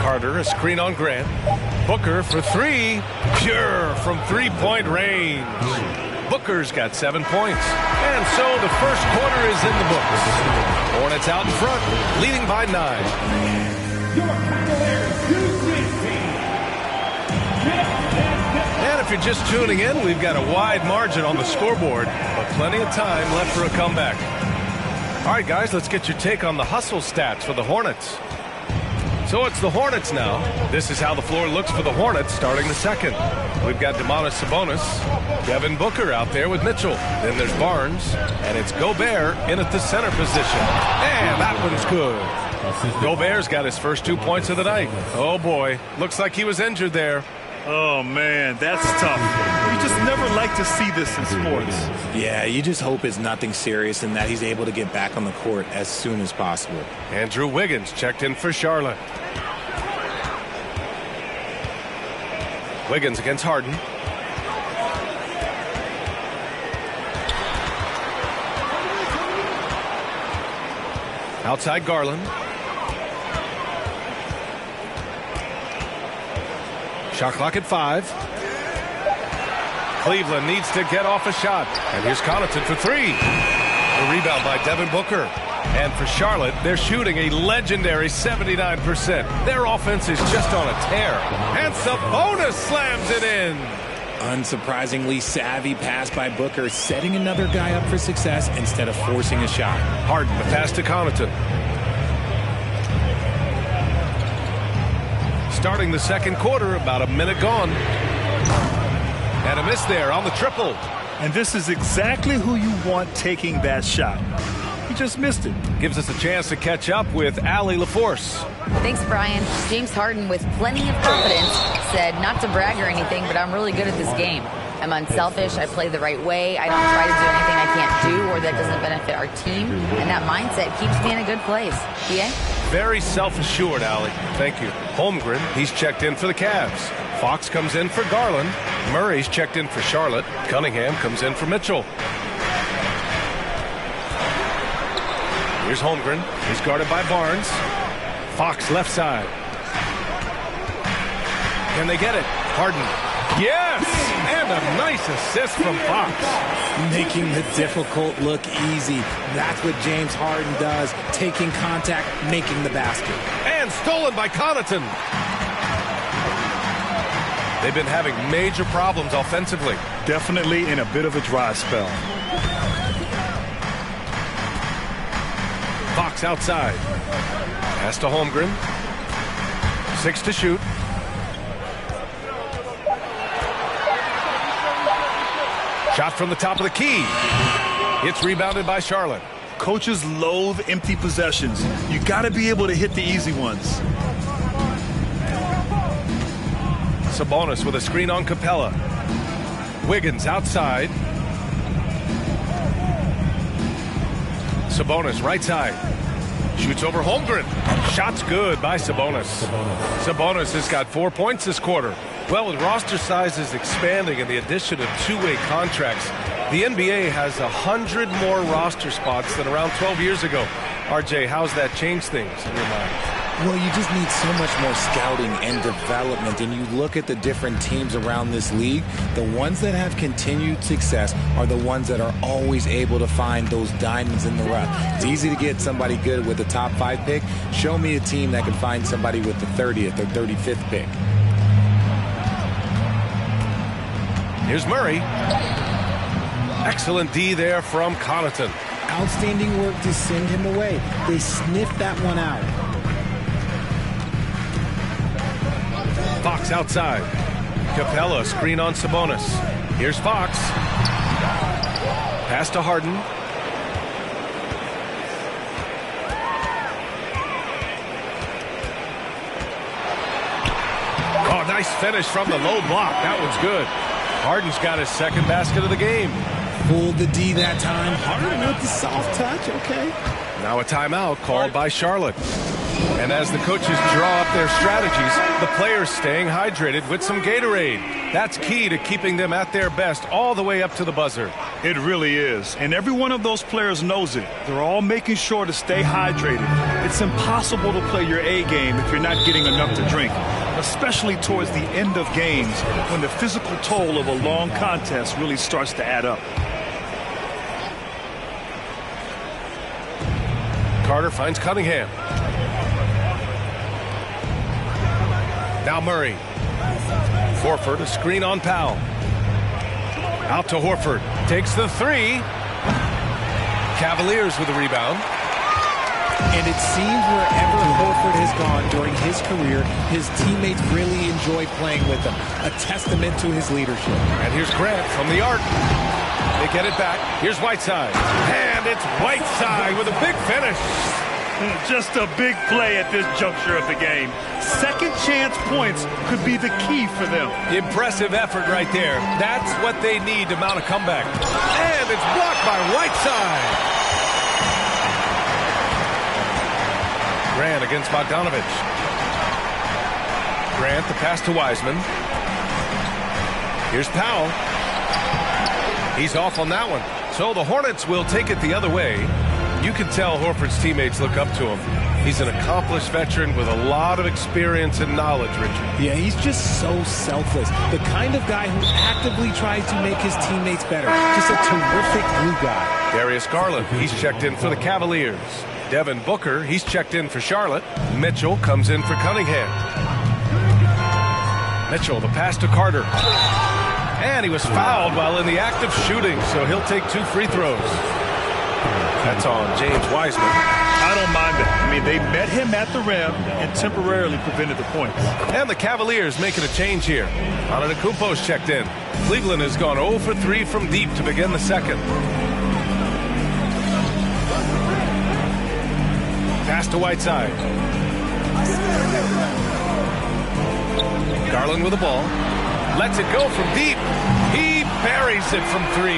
Carter, a screen on Grant. Booker for 3. Pure from three-point range. Booker's got 7 points. And so the first quarter is in the books. Hornets out in front, leading by 9. And if you're just tuning in, we've got a wide margin on the scoreboard, but plenty of time left for a comeback. All right, guys, let's get your take on the hustle stats for the Hornets. So it's the Hornets now. This is how the floor looks for the Hornets starting the second. We've got Domantas Sabonis, Devin Booker out there with Mitchell. Then there's Barnes, and it's Gobert in at the center position. And that one's good. Gobert's got his first 2 points of the night. Oh, boy. Looks like he was injured there. Oh, man, that's tough. You just never like to see this in sports. Yeah, you just hope it's nothing serious and that he's able to get back on the court as soon as possible. Andrew Wiggins checked in for Charlotte. Wiggins against Harden. Outside Garland. Shot clock at 5. Cleveland needs to get off a shot. And here's Connaughton for 3. The rebound by Devin Booker. And for Charlotte, they're shooting a legendary 79%. Their offense is just on a tear. And Sabonis slams it in. Unsurprisingly savvy pass by Booker, setting another guy up for success instead of forcing a shot. Harden, the pass to Connaughton. Starting the second quarter, about a minute gone. And a miss there on the triple. And this is exactly who you want taking that shot. He just missed it. Gives us a chance to catch up with Allie LaForce. Thanks, Brian. James Harden, with plenty of confidence, said not to brag or anything, but I'm really good at this game. I'm unselfish. I play the right way. I don't try to do anything I can't do or that doesn't benefit our team. And that mindset keeps me in a good place. PA? Very self-assured, Allie. Thank you. Holmgren, he's checked in for the Cavs. Fox comes in for Garland. Murray's checked in for Charlotte. Cunningham comes in for Mitchell. Here's Holmgren. He's guarded by Barnes. Fox left side. Can they get it? Harden. Yes! And a nice assist from Fox. Making the difficult look easy. That's what James Harden does. Taking contact, making the basket. And stolen by Connaughton. They've been having major problems offensively. Definitely in a bit of a dry spell. Fox outside. Pass to Holmgren. 6 to shoot. Shot from the top of the key. It's rebounded by Charlotte. Coaches loathe empty possessions. You got to be able to hit the easy ones. Sabonis with a screen on Capella. Wiggins outside. Sabonis right side. Shoots over Holmgren. Shot's good by Sabonis. Sabonis has got 4 points this quarter. Well, with roster sizes expanding and the addition of two-way contracts, the NBA has 100 more roster spots than around 12 years ago. RJ, how's that changed things in your mind? Well, you just need so much more scouting and development. And you look at the different teams around this league, the ones that have continued success are the ones that are always able to find those diamonds in the rough. It's easy to get somebody good with the top 5 pick. Show me a team that can find somebody with the 30th or 35th pick. Here's Murray. Excellent D there from Connaughton. Outstanding work to send him away. They sniffed that one out. Fox outside. Capella screen on Sabonis. Here's Fox. Pass to Harden. Oh, nice finish from the low block. That one's good. Harden's got his second basket of the game. Fooled the D that time. Harden with the soft touch. Okay. Now a timeout called by Charlotte. And as the coaches draw up their strategies, the players staying hydrated with some Gatorade. That's key to keeping them at their best all the way up to the buzzer. It really is. And every one of those players knows it. They're all making sure to stay hydrated. It's impossible to play your A game if you're not getting enough to drink, especially towards the end of games when the physical toll of a long contest really starts to add up. Carter finds Cunningham. Now Murray. Horford, a screen on Powell. Out to Horford. Takes the 3. Cavaliers with a rebound. And it seems wherever Horford has gone during his career, his teammates really enjoy playing with him. A testament to his leadership. And here's Grant from the arc. They get it back. Here's Whiteside. And it's Whiteside with a big finish. Just a big play at this juncture of the game. Second chance points could be the key for them. Impressive effort right there. That's what they need to mount a comeback. And it's blocked by Whiteside. Grant against Bogdanovich. Grant, the pass to Wiseman. Here's Powell. He's off on that one. So the Hornets will take it the other way. You can tell Horford's teammates look up to him. He's an accomplished veteran with a lot of experience and knowledge, Richard. Yeah, he's just so selfless. The kind of guy who actively tries to make his teammates better. Just a terrific glue guy. Darius Garland, he's checked in for the Cavaliers. Devin Booker, he's checked in for Charlotte. Mitchell comes in for Cunningham. Mitchell, the pass to Carter. And he was fouled while in the act of shooting, so he'll take 2 free throws. That's on James Wiseman. I don't mind that. I mean, they met him at the rim and temporarily prevented the points. And the Cavaliers making a change here. Antetokounmpo's checked in. Cleveland has gone 0 for 3 from deep to begin the second. Pass to Whiteside. Garland with the ball. Lets it go from deep. He buries it from 3.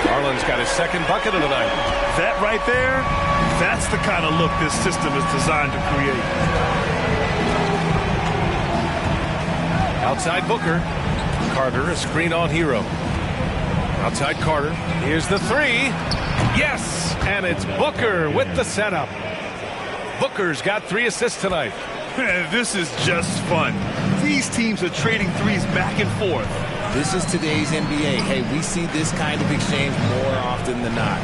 Garland's got his second bucket of the night. That right there, that's the kind of look this system is designed to create. Outside Booker. Carter, a screen on Hero. Outside Carter. Here's the 3. Yes! And it's Booker with the setup. Booker's got 3 assists tonight. This is just fun. These teams are trading threes back and forth. This is today's NBA. Hey, we see this kind of exchange more often than not.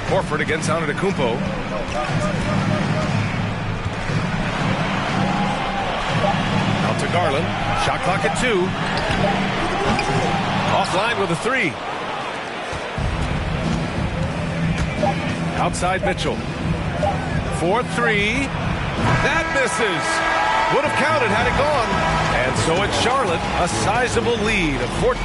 Horford against Antetokounmpo. Out to Garland. Shot clock at 2. Offline with a 3. Outside Mitchell. 4-3. That misses. Would have counted had it gone. And so it's Charlotte, a sizable lead of 14.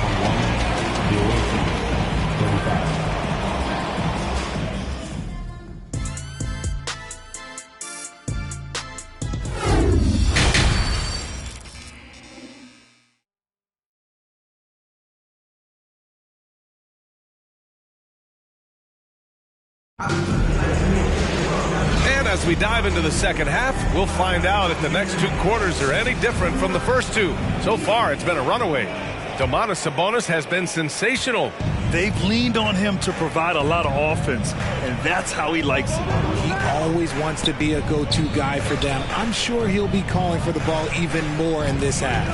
And as we dive into the second half, we'll find out if the next 2 quarters are any different from the first 2. So far, it's been a runaway. Domantas Sabonis has been sensational. They've leaned on him to provide a lot of offense, and that's how he likes it. He always wants to be a go-to guy for them. I'm sure he'll be calling for the ball even more in this half.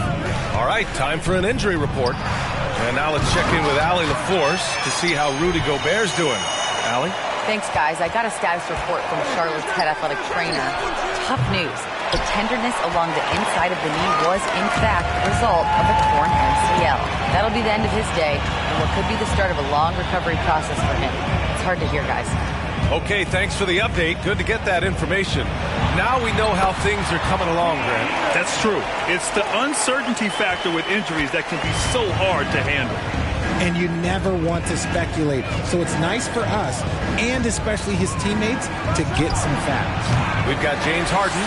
All right, time for an injury report. And now let's check in with Allie LaForce to see how Rudy Gobert's doing. Allie? Thanks, guys. I got a status report from Charlotte's head athletic trainer. Tough news. The tenderness along the inside of the knee was, in fact, the result of a torn MCL. That'll be the end of his day, and what could be the start of a long recovery process for him. It's hard to hear, guys. Okay, thanks for the update. Good to get that information. Now we know how things are coming along, Grant. That's true. It's the uncertainty factor with injuries that can be so hard to handle. And you never want to speculate. So it's nice for us, and especially his teammates, to get some facts. We've got James Harden,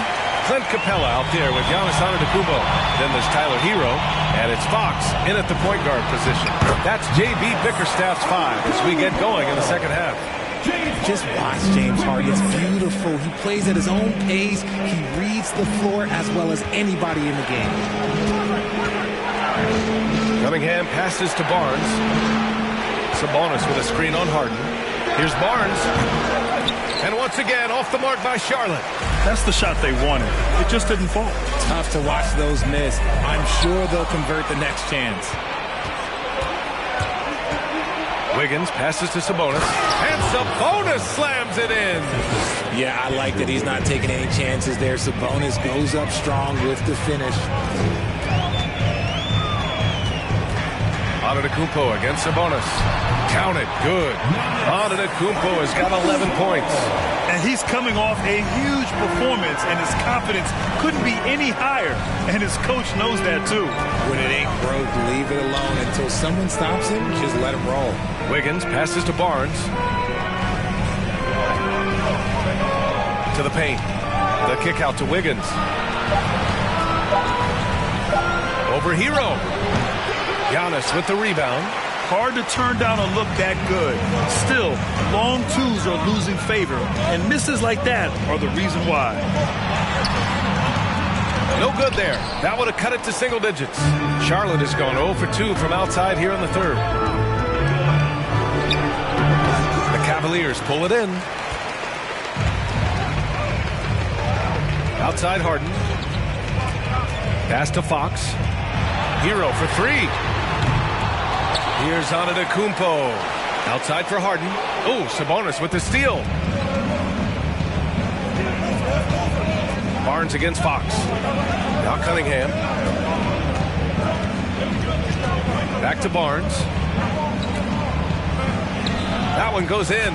Clint Capella out there with Giannis Antetokounmpo. Then there's Tyler Hero, and it's Fox in at the point guard position. That's J.B. Bickerstaff's 5 as we get going in the second half. Just watch James Harden. It's beautiful. He plays at his own pace. He reads the floor as well as anybody in the game. Cunningham passes to Barnes. Sabonis with a screen on Harden. Here's Barnes. And once again, off the mark by Charlotte. That's the shot they wanted. It just didn't fall. Tough to watch those miss. I'm sure they'll convert the next chance. Wiggins passes to Sabonis. And Sabonis slams it in. Yeah, I like that he's not taking any chances there. Sabonis goes up strong with the finish. Antetokounmpo against Sabonis. Count it. Good. Antetokounmpo has got 11 points. And he's coming off a huge performance, and his confidence couldn't be any higher. And his coach knows that, too. When it ain't broke, leave it alone. Until someone stops him, just let him roll. Wiggins passes to Barnes. To the paint. The kick out to Wiggins. Over Hero. Giannis with the rebound. Hard to turn down a look that good. Still, long twos are losing favor, and misses like that are the reason why. No good there. That would have cut it to single digits. Charlotte has gone 0 for 2 from outside here in the third. The Cavaliers pull it in. Outside Harden. Pass to Fox. Hero for 3. Here's Antetokounmpo. Outside for Harden. Oh, Sabonis with the steal. Barnes against Fox. Now Cunningham. Back to Barnes. That one goes in.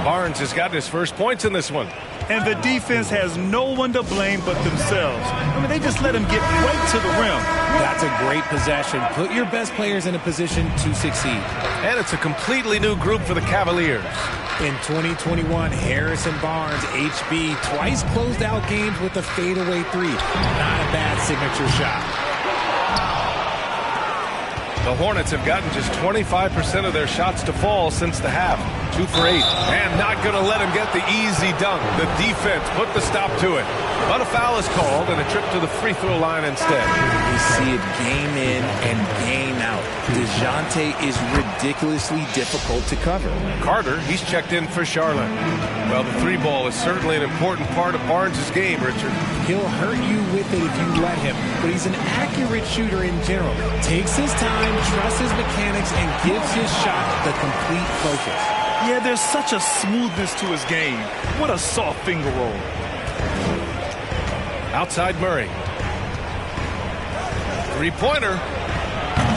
Barnes has gotten his first points in this one. And the defense has no one to blame but themselves. I mean, they just let him get right to the rim. That's a great possession. Put your best players in a position to succeed. And it's a completely new group for the Cavaliers. In 2021, Harris and Barnes, HB, twice closed out games with a fadeaway 3. Not a bad signature shot. The Hornets have gotten just 25% of their shots to fall since the half. 2 for 8. And not going to let him get the easy dunk. The defense put the stop to it. But a foul is called and a trip to the free throw line instead. We see it game in and game out. DeJounte is ridiculously difficult to cover. Carter, he's checked in for Charlotte. Well, the 3-ball is certainly an important part of Barnes' game, Richard. He'll hurt you with it if you let him, but he's an accurate shooter in general. Takes his time, trusts his mechanics, and gives his shot the complete focus. Yeah, there's such a smoothness to his game. What a soft finger roll. Outside Murray. 3-pointer.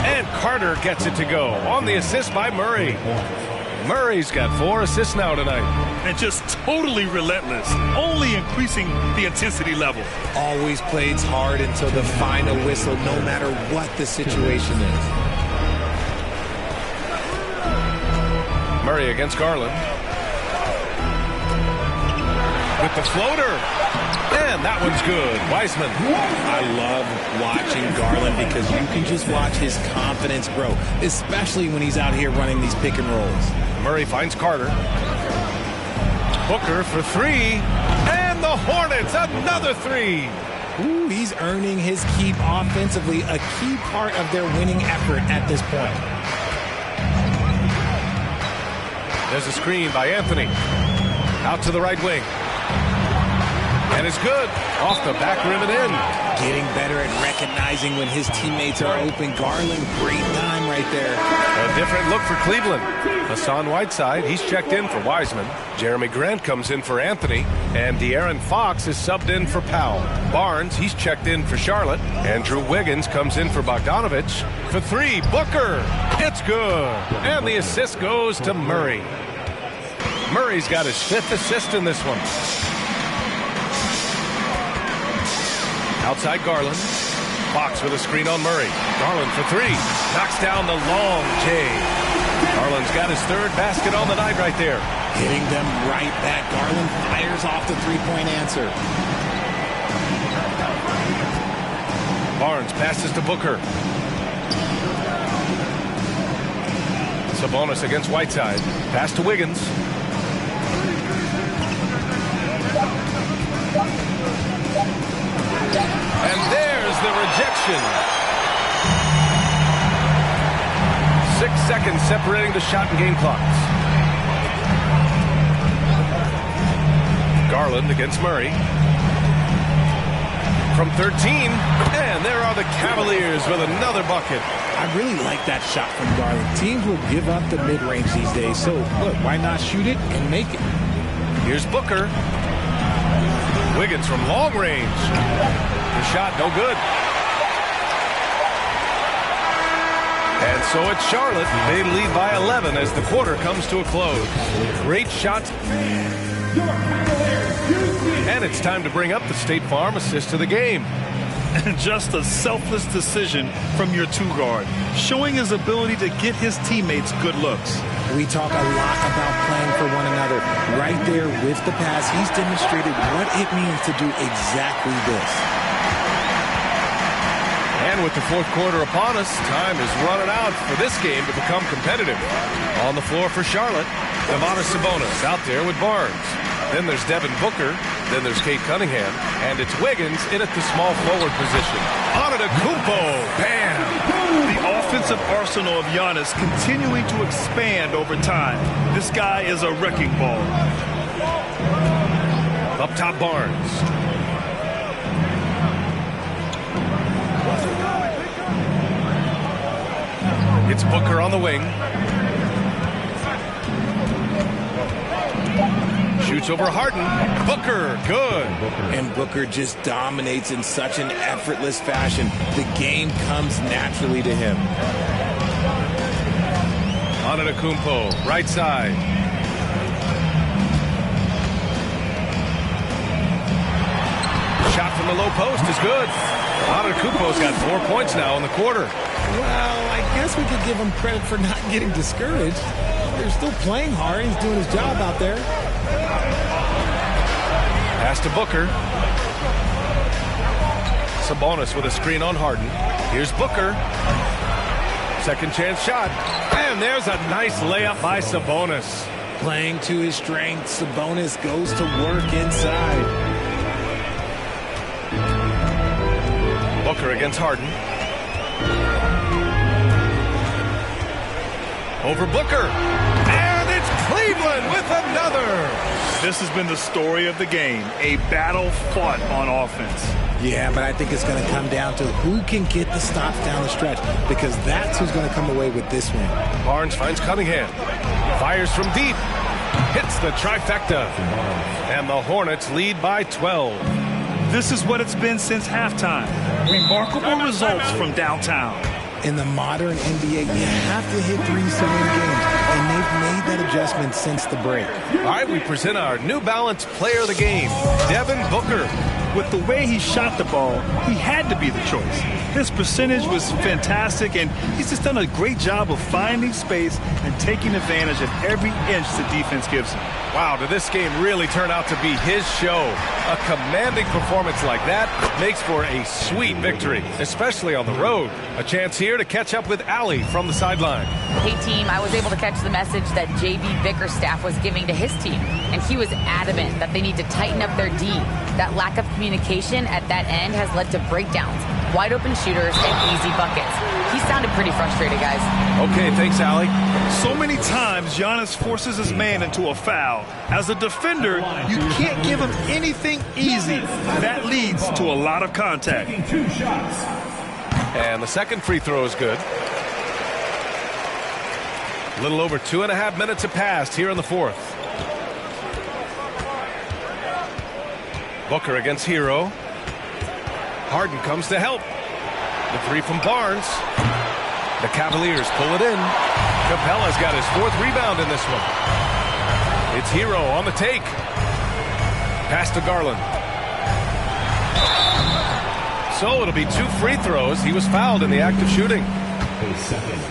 And Carter gets it to go on the assist by Murray. Murray's got 4 assists now tonight. And just totally relentless, only increasing the intensity level. Always plays hard until the final whistle, no matter what the situation is. Murray against Garland. With the floater. And that one's good. Wiseman. I love watching Garland because you can just watch his confidence grow, especially when he's out here running these pick and rolls. Murray finds Carter. Booker for 3. And the Hornets, another 3. Ooh, he's earning his keep offensively, a key part of their winning effort at this point. There's a screen by Anthony. Out to the right wing. And it's good. Off the back rim and in. Getting better at recognizing when his teammates are open. Garland, great time right there. A different look for Cleveland. Hassan Whiteside, he's checked in for Wiseman. Jeremy Grant comes in for Anthony. And De'Aaron Fox is subbed in for Powell. Barnes, he's checked in for Charlotte. Andrew Wiggins comes in for Bogdanovich. For 3, Booker. It's good. And the assist goes to Murray. Murray's got his 5th assist in this one. Outside Garland. Fox with a screen on Murray. Garland for 3. Knocks down the long J. Garland's got his 3rd basket on the night right there. Hitting them right back. Garland fires off the 3-point answer. Barnes passes to Booker. Sabonis against Whiteside. Pass to Wiggins. And there's the rejection. 6 seconds separating the shot and game clocks. Garland against Murray. From 13. And there are the Cavaliers with another bucket. I really like that shot from Garland. Teams will give up the mid-range these days. So, look, why not shoot it and make it? Here's Booker. Wiggins from long range. The shot no good. And so it's Charlotte. They lead by 11 as the quarter comes to a close. Great shots. And it's time to bring up the State Farm assist to the game. And just a selfless decision from your 2-guard, showing his ability to get his teammates good looks. We talk a lot about playing for one another. Right there with the pass, he's demonstrated what it means to do exactly this. And with the 4th quarter upon us, time is running out for this game to become competitive. On the floor for Charlotte, Domantas Sabonis out there with Barnes. Then there's Devin Booker. Then there's Cade Cunningham. And it's Wiggins in at the small forward position. Antetokounmpo. Bam! The offensive arsenal of Giannis continuing to expand over time. This guy is a wrecking ball. Up top, Barnes. It's Booker on the wing. Shoots over Harden. Booker, good. And Booker just dominates in such an effortless fashion. The game comes naturally to him. Antetokounmpo, right side. Shot from the low post is good. Antetokounmpo's got 4 points now in the quarter. Well, I guess we could give him credit for not getting discouraged. They're still playing hard. He's doing his job out there. Pass to Booker. Sabonis with a screen on Harden. Here's Booker. Second chance shot. And there's a nice layup by Sabonis. Playing to his strengths, Sabonis goes to work inside. Booker against Harden. Over Booker. And it's Cleveland with another. This has been the story of the game. A battle fought on offense. Yeah, but I think it's going to come down to who can get the stops down the stretch, because that's who's going to come away with this one. Barnes finds Cunningham. Fires from deep. Hits the trifecta. And the Hornets lead by 12. This is what it's been since halftime. Remarkable results from downtown. In the modern NBA, you have to hit threes to win games, and they've made that adjustment since the break. All right, we present our New Balance player of the game, Devin Booker. With the way he shot the ball, he had to be the choice. His percentage was fantastic, and he's just done a great job of finding space and taking advantage of every inch the defense gives him. Wow, did this game really turn out to be his show? A commanding performance like that makes for a sweet victory, especially on the road. A chance here to catch up with Allie from the sideline. Hey, team, I was able to catch the message that J.B. Bickerstaff was giving to his team, and he was adamant that they need to tighten up their D. That lack of communication at that end has led to breakdowns, wide open shooters, and easy buckets. He sounded pretty frustrated, guys. Okay, thanks, Allie. So many times, Giannis forces his man into a foul. As a defender, you can't give him anything easy. That leads to a lot of contact. And the second free throw is good. A little over 2.5 minutes have passed here in the fourth. Booker against Hero. Harden comes to help. The three from Barnes. The Cavaliers pull it in. Capella's got his fourth rebound in this one. It's Hero on the take. Pass to Garland. So it'll be 2 free throws. He was fouled in the act of shooting.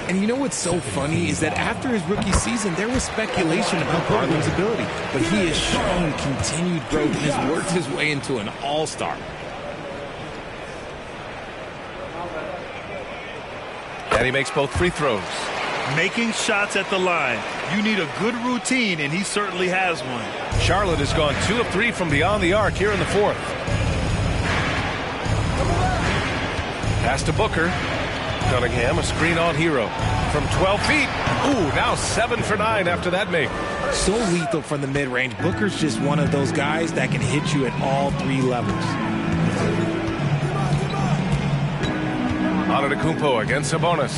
And you know what's so funny is that after his rookie season, there was speculation about Garland's ability. But he has shown continued growth and has worked his way into an all-star. And he makes both free throws. Making shots at the line. You need a good routine, and he certainly has one. Charlotte has gone 2 of 3 from beyond the arc here in the fourth. Pass to Booker. Cunningham, a screen on Hero. From 12 feet. Ooh, now 7 for 9 after that make. So lethal from the mid-range. Booker's just one of those guys that can hit you at all 3 levels. Antetokounmpo against Sabonis.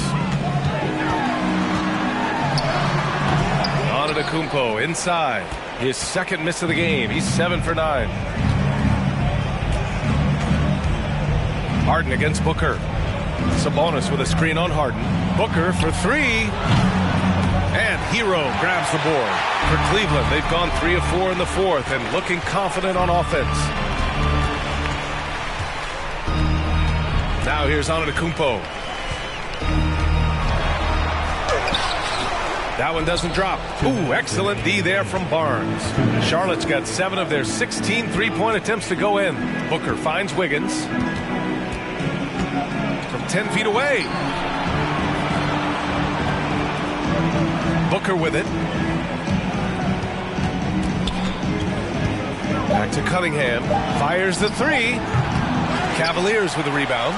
Antetokounmpo inside. His second miss of the game. He's 7 for 9. Harden against Booker. Sabonis with a screen on Harden. Booker for 3. And Hero grabs the board. For Cleveland, they've gone 3 of 4 in the fourth and looking confident on offense. Now here's Antetokounmpo. That one doesn't drop. Ooh, excellent D there from Barnes. Charlotte's got 7 of their 16 three-point attempts to go in. Booker finds Wiggins. From 10 feet away. Booker with it. Back to Cunningham. Fires the 3. Cavaliers with a rebound.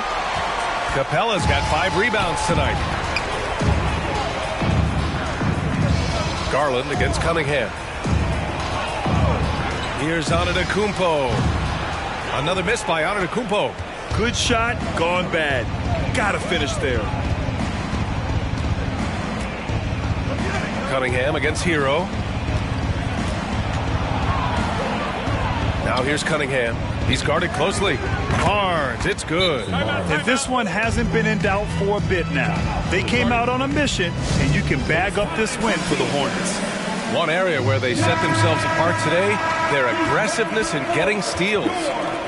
Capella's got 5 rebounds tonight. Garland against Cunningham. Here's Antetokounmpo. Another miss by Antetokounmpo. Good shot, gone bad. Gotta finish there. Cunningham against Hero. Now here's Cunningham. He's guarded closely. Barnes, it's good. And this one hasn't been in doubt for a bit now. They came out on a mission, and you can bag up this win for the Hornets. One area where they set themselves apart today, their aggressiveness in getting steals.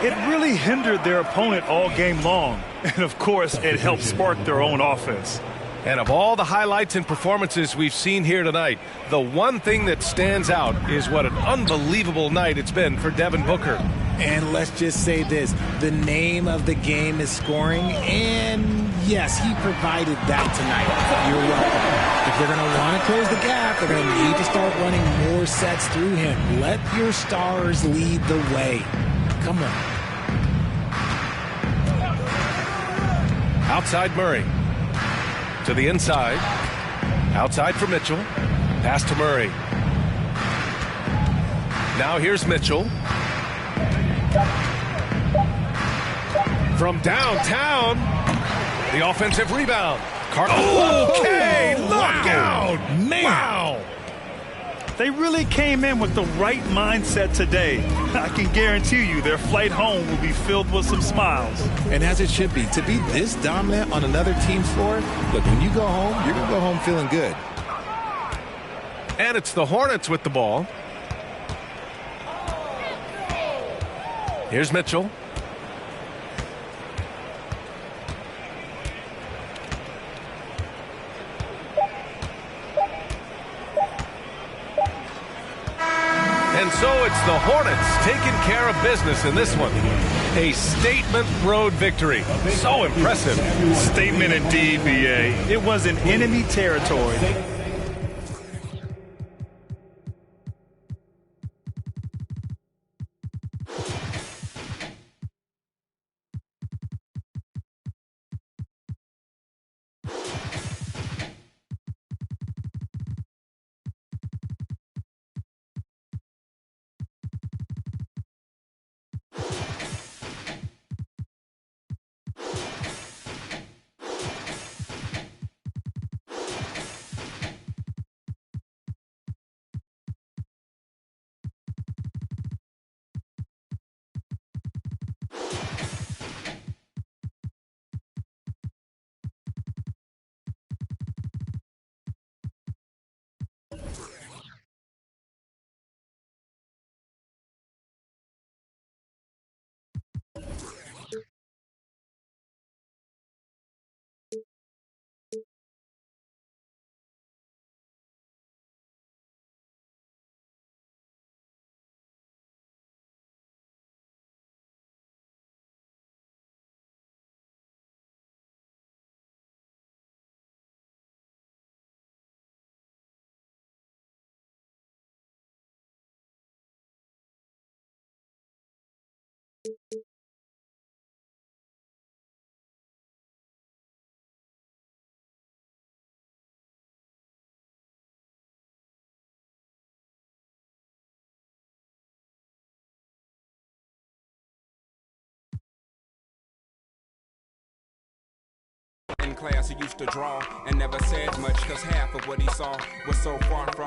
It really hindered their opponent all game long. And, of course, it helped spark their own offense. And of all the highlights and performances we've seen here tonight, the one thing that stands out is what an unbelievable night it's been for Devin Booker. And let's just say this, the name of the game is scoring, and Yes, he provided that tonight. You're welcome. If they're going to want to close the gap, they're going to need to start running more sets through him. Let your stars lead the way. Come on. Outside Murray. To the inside. Outside for Mitchell. Pass to Murray. Now here's Mitchell. From downtown. The offensive rebound. Okay, knockout. Man. Wow. They really came in with the right mindset today. I can guarantee you their flight home will be filled with some smiles. And as it should be. To be this dominant on another team's floor, look, when you go home, you're going to go home feeling good. And it's the Hornets with the ball. Here's Mitchell. And so it's the Hornets taking care of business in this one. A statement road victory. So impressive. Statement indeed, BA. It was in enemy territory. In class, he used to draw and never said much, cause half of what he saw was so far from